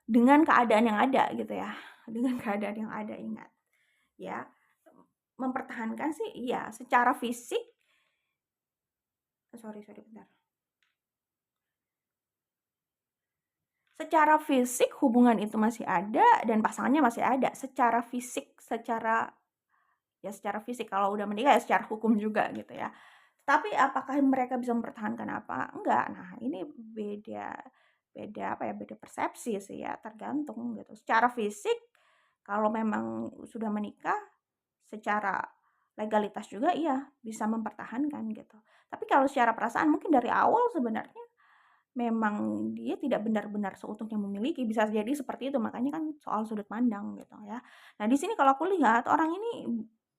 Dengan keadaan yang ada gitu ya, dengan keadaan yang ada ingat, ya. Mempertahankan sih iya, secara fisik sorry bentar. Secara fisik hubungan itu masih ada dan pasangannya masih ada, secara fisik, secara fisik, kalau udah menikah ya secara hukum juga gitu ya. Tapi apakah mereka bisa mempertahankan apa? Enggak. Nah, ini beda beda apa ya, beda persepsi sih ya, tergantung gitu. Secara fisik kalau memang sudah menikah, secara legalitas juga iya, bisa mempertahankan gitu. Tapi kalau secara perasaan mungkin dari awal sebenarnya memang dia tidak benar-benar seutuhnya memiliki, bisa jadi seperti itu, makanya kan soal sudut pandang gitu ya. Nah di sini kalau aku lihat orang ini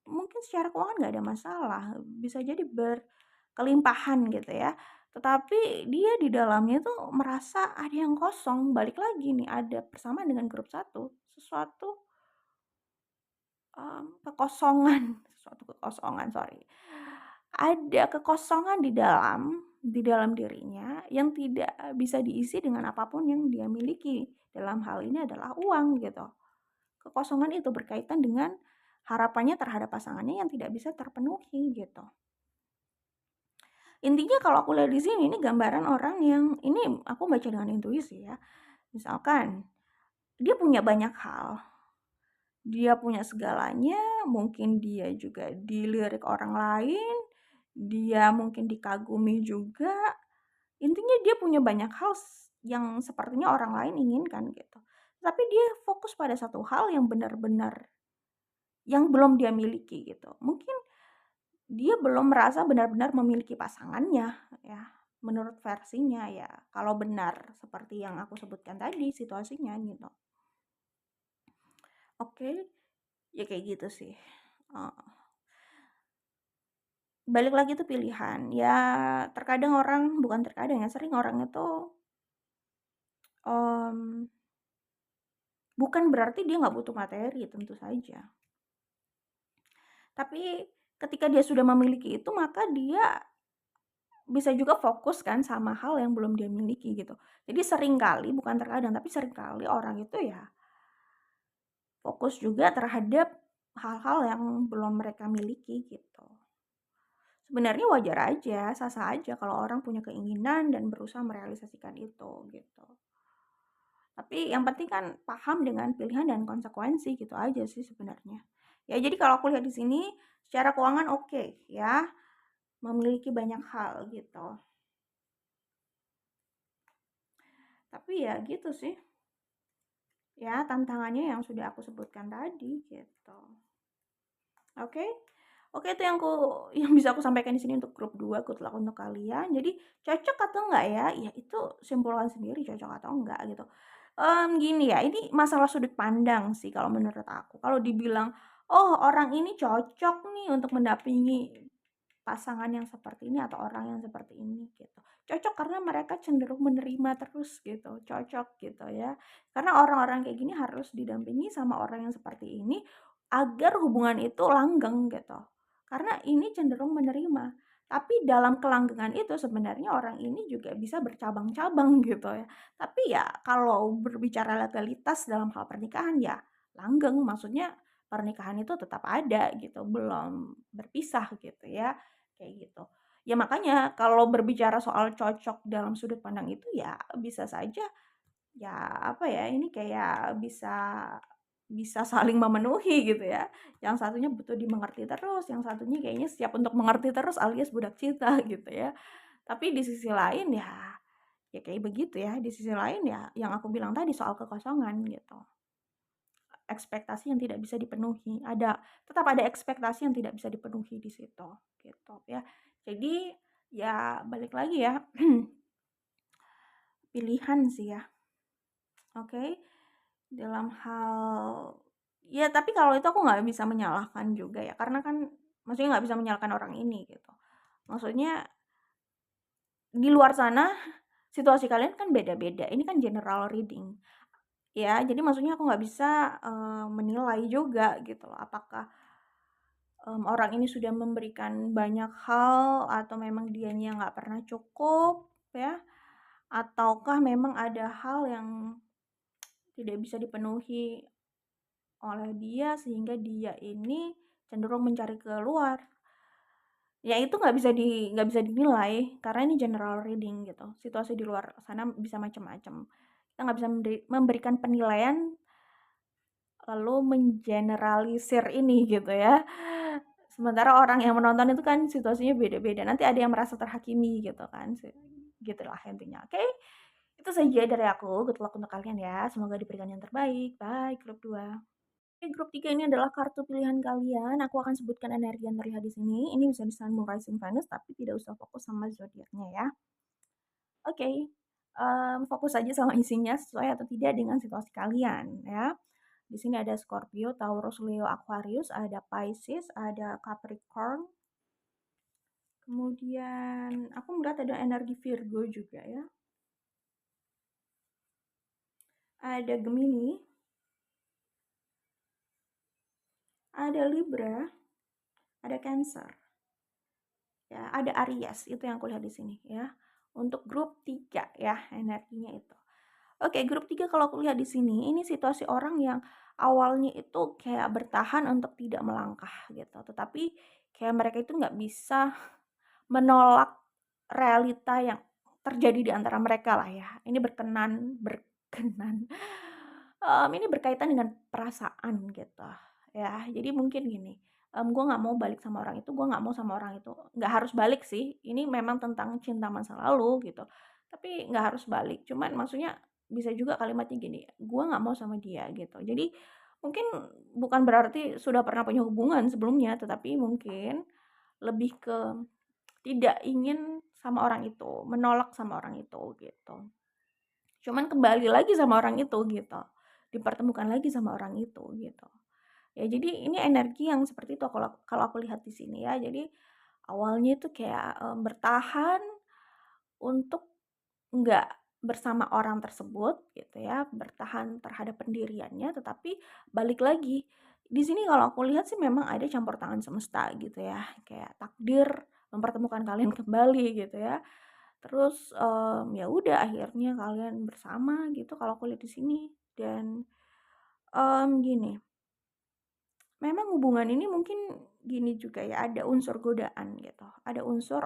mungkin secara keuangan nggak ada masalah, bisa jadi berkelimpahan gitu ya. Tetapi dia di dalamnya tuh merasa ada yang kosong, balik lagi nih ada persamaan dengan grup satu, sesuatu, kekosongan, suatu kekosongan, sorry. Ada kekosongan di dalam dirinya yang tidak bisa diisi dengan apapun yang dia miliki. Dalam hal ini adalah uang gitu. Kekosongan itu berkaitan dengan harapannya terhadap pasangannya yang tidak bisa terpenuhi gitu. Intinya kalau aku lihat di sini ini gambaran orang yang ini aku baca dengan intuisi ya. Misalkan dia punya banyak hal, dia punya segalanya, mungkin dia juga dilirik orang lain, dia mungkin dikagumi juga, intinya dia punya banyak hal yang sepertinya orang lain inginkan gitu. Tapi dia fokus pada satu hal yang benar-benar yang belum dia miliki gitu. Mungkin dia belum merasa benar-benar memiliki pasangannya ya, menurut versinya ya, kalau benar seperti yang aku sebutkan tadi situasinya gitu. Oke, ya kayak gitu sih. Heeh. Balik lagi tuh pilihan, ya terkadang orang bukan terkadang ya, sering orang itu, mmm, bukan berarti dia nggak butuh materi, tentu saja. Tapi ketika dia sudah memiliki itu, maka dia bisa juga fokus kan sama hal yang belum dia miliki gitu. Jadi seringkali, bukan terkadang, tapi seringkali orang itu ya fokus juga terhadap hal-hal yang belum mereka miliki gitu. Sebenarnya wajar aja, sah-sah aja kalau orang punya keinginan dan berusaha merealisasikan itu gitu. Tapi yang penting kan paham dengan pilihan dan konsekuensi gitu aja sih sebenarnya. Ya jadi kalau aku lihat di sini secara keuangan oke ya, memiliki banyak hal gitu. Tapi ya gitu sih. Ya tantangannya yang sudah aku sebutkan tadi gitu. Oke? Oke itu yang bisa aku sampaikan di sini untuk grup 2 good luck untuk kalian. Jadi cocok atau enggak ya? Ya itu simpulkan sendiri cocok atau enggak gitu. Gini ya, ini masalah sudut pandang sih kalau menurut aku. Kalau dibilang, "Oh orang ini cocok nih untuk mendampingi pasangan yang seperti ini atau orang yang seperti ini," gitu. Cocok karena mereka cenderung menerima terus gitu, cocok gitu ya. Karena orang-orang kayak gini harus didampingi sama orang yang seperti ini agar hubungan itu langgeng gitu. Karena ini cenderung menerima. Tapi dalam kelanggengan itu sebenarnya orang ini juga bisa bercabang-cabang gitu ya. Tapi ya kalau berbicara legalitas dalam hal pernikahan ya langgeng, maksudnya pernikahan itu tetap ada gitu, belum berpisah gitu ya. Kayak gitu. Ya makanya kalau berbicara soal cocok dalam sudut pandang itu ya bisa saja ya apa ya, ini kayak bisa bisa saling memenuhi gitu ya. Yang satunya butuh dimengerti terus, yang satunya kayaknya siap untuk mengerti terus alias budak cinta gitu ya. Tapi di sisi lain ya, ya kayak begitu ya, di sisi lain ya yang aku bilang tadi soal kekosongan gitu. Ekspektasi yang tidak bisa dipenuhi, tetap ada ekspektasi yang tidak bisa dipenuhi di situ, gitu ya. Jadi, ya balik lagi ya, pilihan sih ya, oke? Dalam hal ya tapi kalau itu aku nggak bisa menyalahkan juga ya, karena kan maksudnya nggak bisa menyalahkan orang ini gitu. Maksudnya di luar sana situasi kalian kan beda-beda, ini kan general reading, ya. Jadi maksudnya aku nggak bisa, menilai juga gitu loh, apakah orang ini sudah memberikan banyak hal atau memang dianya nggak pernah cukup ya, ataukah memang ada hal yang tidak bisa dipenuhi oleh dia sehingga dia ini cenderung mencari keluar. Ya itu nggak bisa dinilai karena ini general reading gitu. Situasi di luar sana bisa macam-macam. Kita nggak bisa memberikan penilaian lalu mengeneralisir ini gitu ya. Sementara orang yang menonton itu kan situasinya beda-beda, nanti ada yang merasa terhakimi gitu kan, gitulah intinya, oke? Itu saja dari aku, good luck untuk kalian ya, semoga diberikan yang terbaik, bye grup 2. Oke, grup 3 ini adalah kartu pilihan kalian, aku akan sebutkan energi yang terlihat di sini, ini bisa di Sun, Moon, Rising, Venus, tapi tidak usah fokus sama zodiaknya ya. Oke, fokus aja sama isinya sesuai atau tidak dengan situasi kalian ya. Di sini ada Scorpio, Taurus, Leo, Aquarius, ada Pisces, ada Capricorn. Kemudian aku melihat ada energi Virgo juga ya. Ada Gemini, ada Libra, ada Cancer. Ya, ada Aries, itu yang aku lihat di sini ya. Untuk grup 3 ya energinya itu. Oke, grup 3 kalau aku lihat di sini, ini situasi orang yang awalnya itu kayak bertahan untuk tidak melangkah gitu. Tetapi kayak mereka itu nggak bisa menolak realita yang terjadi di antara mereka lah ya. Ini ini berkaitan dengan perasaan gitu ya. Jadi mungkin gini, gue nggak mau balik sama orang itu, gue nggak mau sama orang itu. Nggak harus balik sih, ini memang tentang cinta masa lalu gitu, tapi nggak harus balik. Cuman maksudnya bisa juga kalimatnya gini, "Gue nggak mau sama dia," gitu. Jadi mungkin bukan berarti sudah pernah punya hubungan sebelumnya, tetapi mungkin lebih ke tidak ingin sama orang itu, menolak sama orang itu gitu. Cuman kembali lagi sama orang itu gitu, dipertemukan lagi sama orang itu gitu. Ya jadi ini energi yang seperti itu kalau kalau aku lihat di sini ya. Jadi awalnya itu kayak, bertahan untuk nggak bersama orang tersebut gitu ya, bertahan terhadap pendiriannya, tetapi balik lagi. Di sini kalau aku lihat sih memang ada campur tangan semesta gitu ya, kayak takdir mempertemukan kalian kembali gitu ya. Terus, ya udah akhirnya kalian bersama gitu kalau aku lihat di sini dan, gini, memang hubungan ini mungkin gini juga ya, ada unsur godaan gitu, ada unsur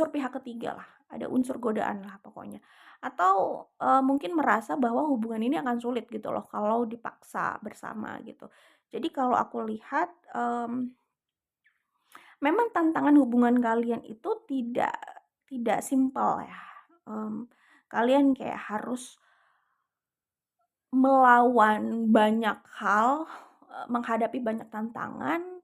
pihak ketiga lah, ada unsur godaan lah pokoknya. Atau, mungkin merasa bahwa hubungan ini akan sulit gitu loh kalau dipaksa bersama gitu. Jadi kalau aku lihat, memang tantangan hubungan kalian itu tidak simpel ya, kalian kayak harus melawan banyak hal, menghadapi banyak tantangan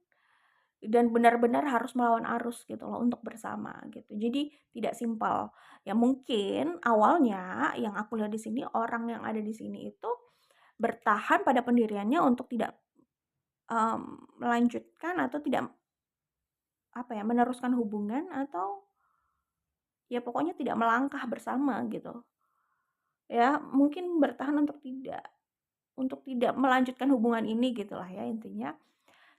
dan benar-benar harus melawan arus gitu loh untuk bersama gitu. Jadi tidak simpel. Ya mungkin awalnya yang aku lihat di sini, orang yang ada di sini itu bertahan pada pendiriannya untuk tidak, melanjutkan atau tidak, apa ya, meneruskan hubungan atau ya pokoknya tidak melangkah bersama gitu. Ya mungkin bertahan untuk tidak melanjutkan hubungan ini gitulah ya intinya.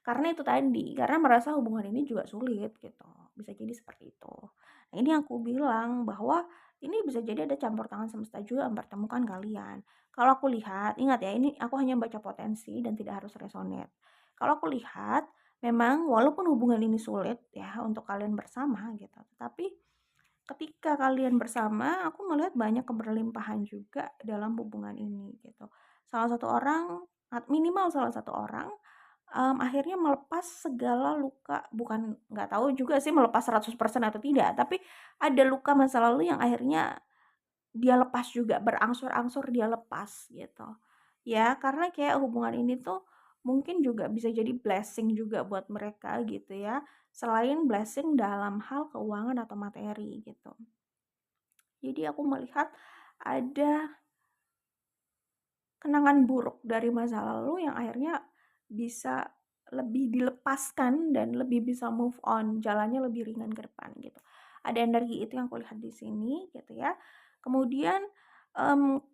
Karena itu tadi, karena merasa hubungan ini juga sulit gitu, bisa jadi seperti itu. Nah ini yang aku bilang bahwa ini bisa jadi ada campur tangan semesta juga mempertemukan kalian. Kalau aku lihat, ingat ya ini aku hanya baca potensi dan tidak harus resonate. Kalau aku lihat, memang walaupun hubungan ini sulit ya untuk kalian bersama gitu, tapi ketika kalian bersama, aku melihat banyak keberlimpahan juga dalam hubungan ini gitu. Salah satu orang, minimal salah satu orang akhirnya melepas segala luka, bukan nggak tahu juga sih melepas 100% atau tidak, tapi ada luka masa lalu yang akhirnya dia lepas juga, berangsur-angsur dia lepas gitu. Ya, karena kayak hubungan ini tuh mungkin juga bisa jadi blessing juga buat mereka gitu ya, selain blessing dalam hal keuangan atau materi gitu. Jadi aku melihat ada kenangan buruk dari masa lalu yang akhirnya bisa lebih dilepaskan dan lebih bisa move on, jalannya lebih ringan ke depan gitu. Ada energi itu yang kulihat di sini gitu ya. Kemudian,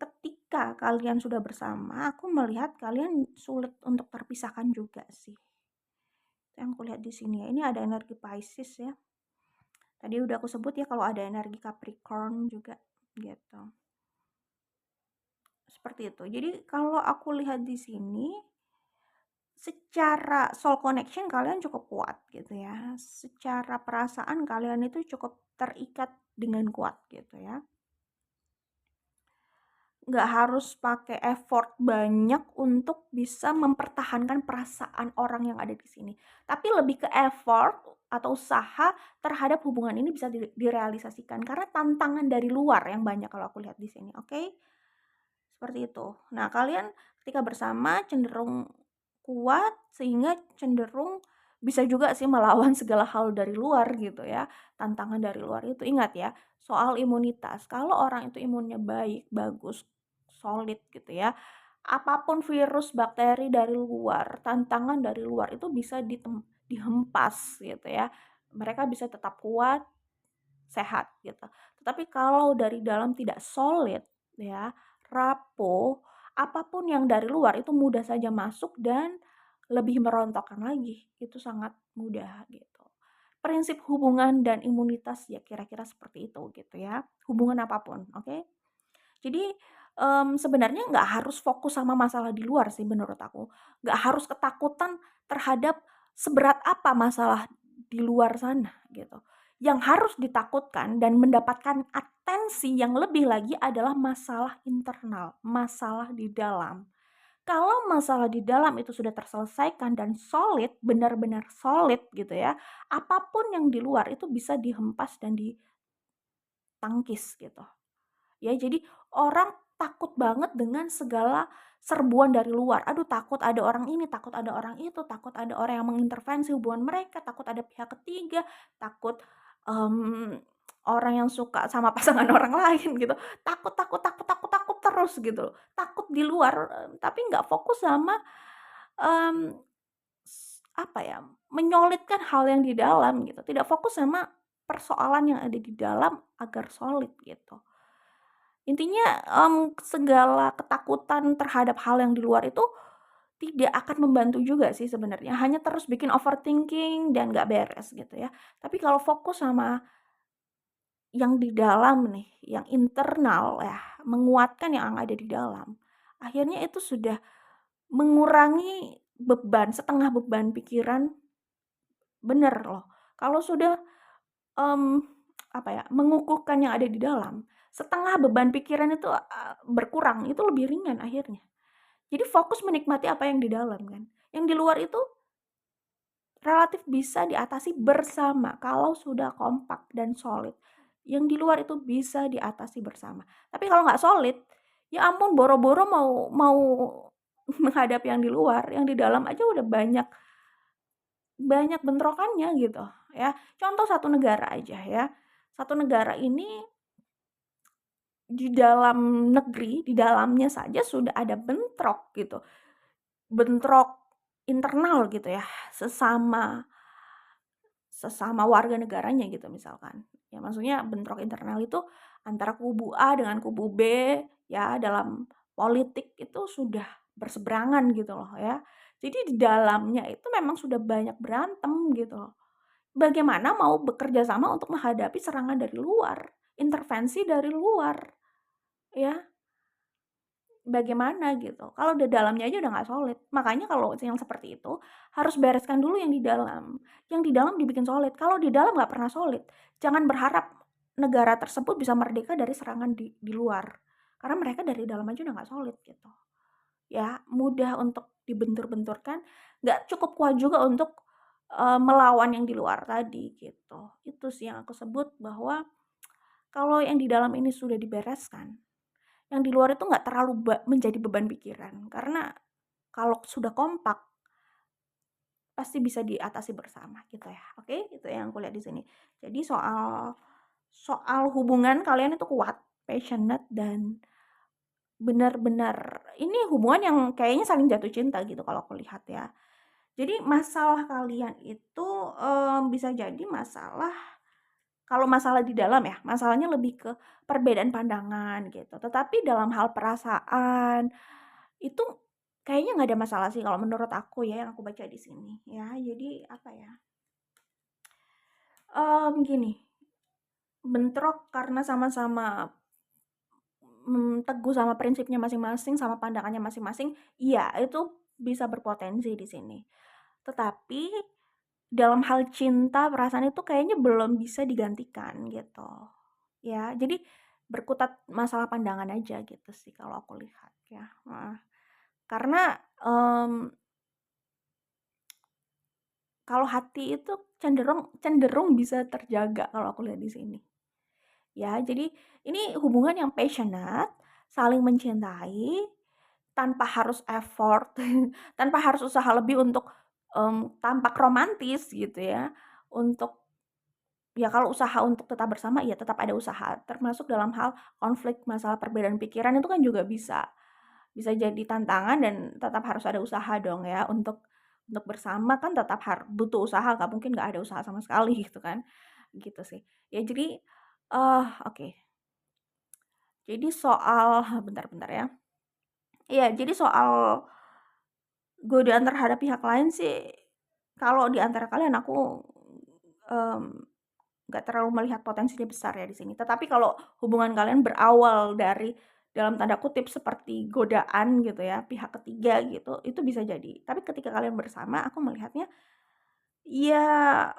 ketika kalian sudah bersama, aku melihat kalian sulit untuk terpisahkan juga sih. Itu yang kulihat di sini ya. Ini ada energi Pisces ya. Tadi udah aku sebut ya kalau ada energi Capricorn juga gitu. Seperti itu. Jadi kalau aku lihat di sini, secara soul connection kalian cukup kuat gitu ya. Secara perasaan kalian itu cukup terikat dengan kuat gitu ya. Nggak harus pakai effort banyak untuk bisa mempertahankan perasaan orang yang ada di sini. Tapi lebih ke effort atau usaha terhadap hubungan ini bisa direalisasikan karena tantangan dari luar yang banyak kalau aku lihat di sini, oke? Seperti itu. Nah, kalian ketika bersama cenderung kuat sehingga cenderung bisa juga sih melawan segala hal dari luar gitu ya, tantangan dari luar itu. Ingat ya, soal imunitas, kalau orang itu imunnya baik, bagus, solid gitu ya, apapun virus, bakteri dari luar, tantangan dari luar itu bisa dihempas gitu ya. Mereka bisa tetap kuat, sehat gitu. Tetapi kalau dari dalam tidak solid ya, rapuh, apapun yang dari luar itu mudah saja masuk dan lebih merontokkan lagi, itu sangat mudah gitu. Prinsip hubungan dan imunitas ya kira-kira seperti itu gitu ya, hubungan apapun, oke? Jadi, sebenarnya nggak harus fokus sama masalah di luar sih menurut aku, nggak harus ketakutan terhadap seberat apa masalah di luar sana gitu. Yang harus ditakutkan dan mendapatkan atensi yang lebih lagi adalah masalah internal, masalah di dalam. Kalau masalah di dalam itu sudah terselesaikan dan solid, benar-benar solid gitu ya, apapun yang di luar itu bisa dihempas dan ditangkis gitu. Ya, jadi orang takut banget dengan segala serbuan dari luar. Aduh, takut ada orang ini, takut ada orang itu, takut ada orang yang mengintervensi hubungan mereka, takut ada pihak ketiga, takut, mmm, orang yang suka sama pasangan orang lain gitu. Takut takut takut takut takut terus gitu loh. Takut di luar, tapi nggak fokus sama, mmm, apa ya, menyolidkan hal yang di dalam gitu. Tidak fokus sama persoalan yang ada di dalam agar solid gitu. Intinya, segala ketakutan terhadap hal yang di luar itu tidak akan membantu juga sih sebenarnya, hanya terus bikin overthinking dan nggak beres gitu ya. Tapi kalau fokus sama yang di dalam nih, yang internal ya, menguatkan yang ada di dalam, akhirnya itu sudah mengurangi beban, setengah beban pikiran. Bener loh, kalau sudah, mmm, apa ya, mengukuhkan yang ada di dalam, setengah beban pikiran itu, berkurang, itu lebih ringan akhirnya. Jadi fokus menikmati apa yang di dalam kan. Yang di luar itu relatif bisa diatasi bersama kalau sudah kompak dan solid. Yang di luar itu bisa diatasi bersama. Tapi kalau nggak solid, ya ampun boro-boro mau mau menghadapi yang di luar, yang di dalam aja udah banyak banyak bentrokannya gitu ya. Contoh satu negara aja ya. Satu negara ini di dalam negeri, di dalamnya saja sudah ada bentrok gitu. Bentrok internal gitu ya, sesama sesama warga negaranya gitu misalkan. Ya maksudnya bentrok internal itu antara kubu A dengan kubu B ya dalam politik itu sudah berseberangan gitu loh ya. Jadi di dalamnya itu memang sudah banyak berantem gitu loh. Bagaimana mau bekerja sama untuk menghadapi serangan dari luar, intervensi dari luar, ya. Bagaimana gitu, kalau di dalamnya aja udah nggak solid. Makanya kalau yang seperti itu, harus bereskan dulu yang di dalam. Yang di dalam dibikin solid, kalau di dalam nggak pernah solid, jangan berharap negara tersebut bisa merdeka dari serangan di luar. Karena mereka dari dalam aja udah nggak solid gitu. Ya, mudah untuk dibentur-benturkan, nggak cukup kuat juga untuk, melawan yang di luar tadi gitu. Itu sih yang aku sebut bahwa kalau yang di dalam ini sudah dibereskan, yang di luar itu nggak terlalu menjadi beban pikiran, karena kalau sudah kompak, pasti bisa diatasi bersama gitu ya, oke? Itu yang aku lihat di sini. Jadi soal soal hubungan kalian itu kuat, passionate, dan benar-benar ini hubungan yang kayaknya saling jatuh cinta gitu kalau aku lihat ya. Jadi masalah kalian itu, bisa jadi masalah kalau masalah di dalam ya, masalahnya lebih ke perbedaan pandangan gitu. Tetapi dalam hal perasaan, itu kayaknya nggak ada masalah sih kalau menurut aku ya, yang aku baca di sini ya. Jadi apa ya, gini, bentrok karena sama-sama, teguh sama prinsipnya masing-masing, sama pandangannya masing-masing, iya itu bisa berpotensi di sini. Tetapi dalam hal cinta, perasaan itu kayaknya belum bisa digantikan gitu. Ya, jadi berkutat masalah pandangan aja gitu sih kalau aku lihat ya, heeh. Karena, kalau hati itu cenderung cenderung bisa terjaga kalau aku lihat di sini. Ya, jadi ini hubungan yang passionate, saling mencintai, tanpa harus effort, tanpa harus usaha lebih untuk, tampak romantis gitu ya, untuk ya kalau usaha untuk tetap bersama, ya tetap ada usaha, termasuk dalam hal konflik masalah perbedaan pikiran itu kan juga bisa jadi tantangan dan tetap harus ada usaha dong ya untuk bersama kan tetap butuh usaha, nggak mungkin nggak ada usaha sama sekali gitu kan, gitu sih. Ya jadi, oke. Jadi soal bentar ya. Iya, jadi soal godaan terhadap pihak lain sih, kalau di antara kalian aku, mmm, nggak terlalu melihat potensinya besar ya di sini. Tetapi kalau hubungan kalian berawal dari dalam tanda kutip seperti godaan gitu ya, pihak ketiga gitu, itu bisa jadi. Tapi ketika kalian bersama aku melihatnya, ya,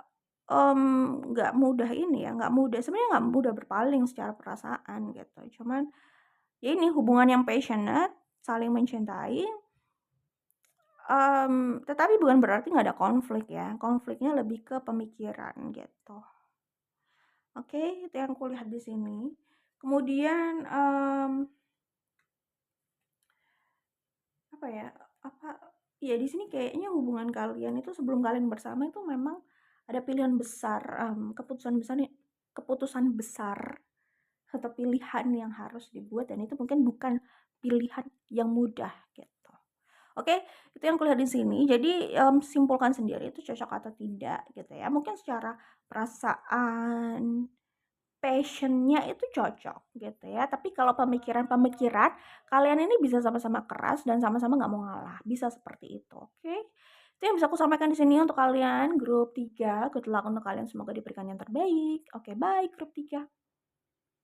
nggak mudah ini ya, nggak mudah sebenarnya nggak mudah berpaling secara perasaan gitu. Cuman, ya ini hubungan yang passionate, saling mencintai, Tetapi bukan berarti nggak ada konflik ya, konfliknya lebih ke pemikiran gitu. Oke, itu yang kulihat di sini. Kemudian, apa ya, apa ya di sini kayaknya hubungan kalian itu sebelum kalian bersama itu memang ada pilihan besar, keputusan besar atau pilihan yang harus dibuat dan itu mungkin bukan pilihan yang mudah gitu. Oke, itu yang kulihat di sini. Jadi, simpulkan sendiri itu cocok atau tidak gitu ya. Mungkin secara perasaan, passion-nya itu cocok gitu ya, tapi kalau pemikiran-pemikiran, kalian ini bisa sama-sama keras dan sama-sama nggak mau ngalah, bisa seperti itu, oke? Itu yang bisa aku sampaikan di sini untuk kalian grup 3. Good luck untuk kalian, semoga diberikan yang terbaik. Oke, bye grup 3.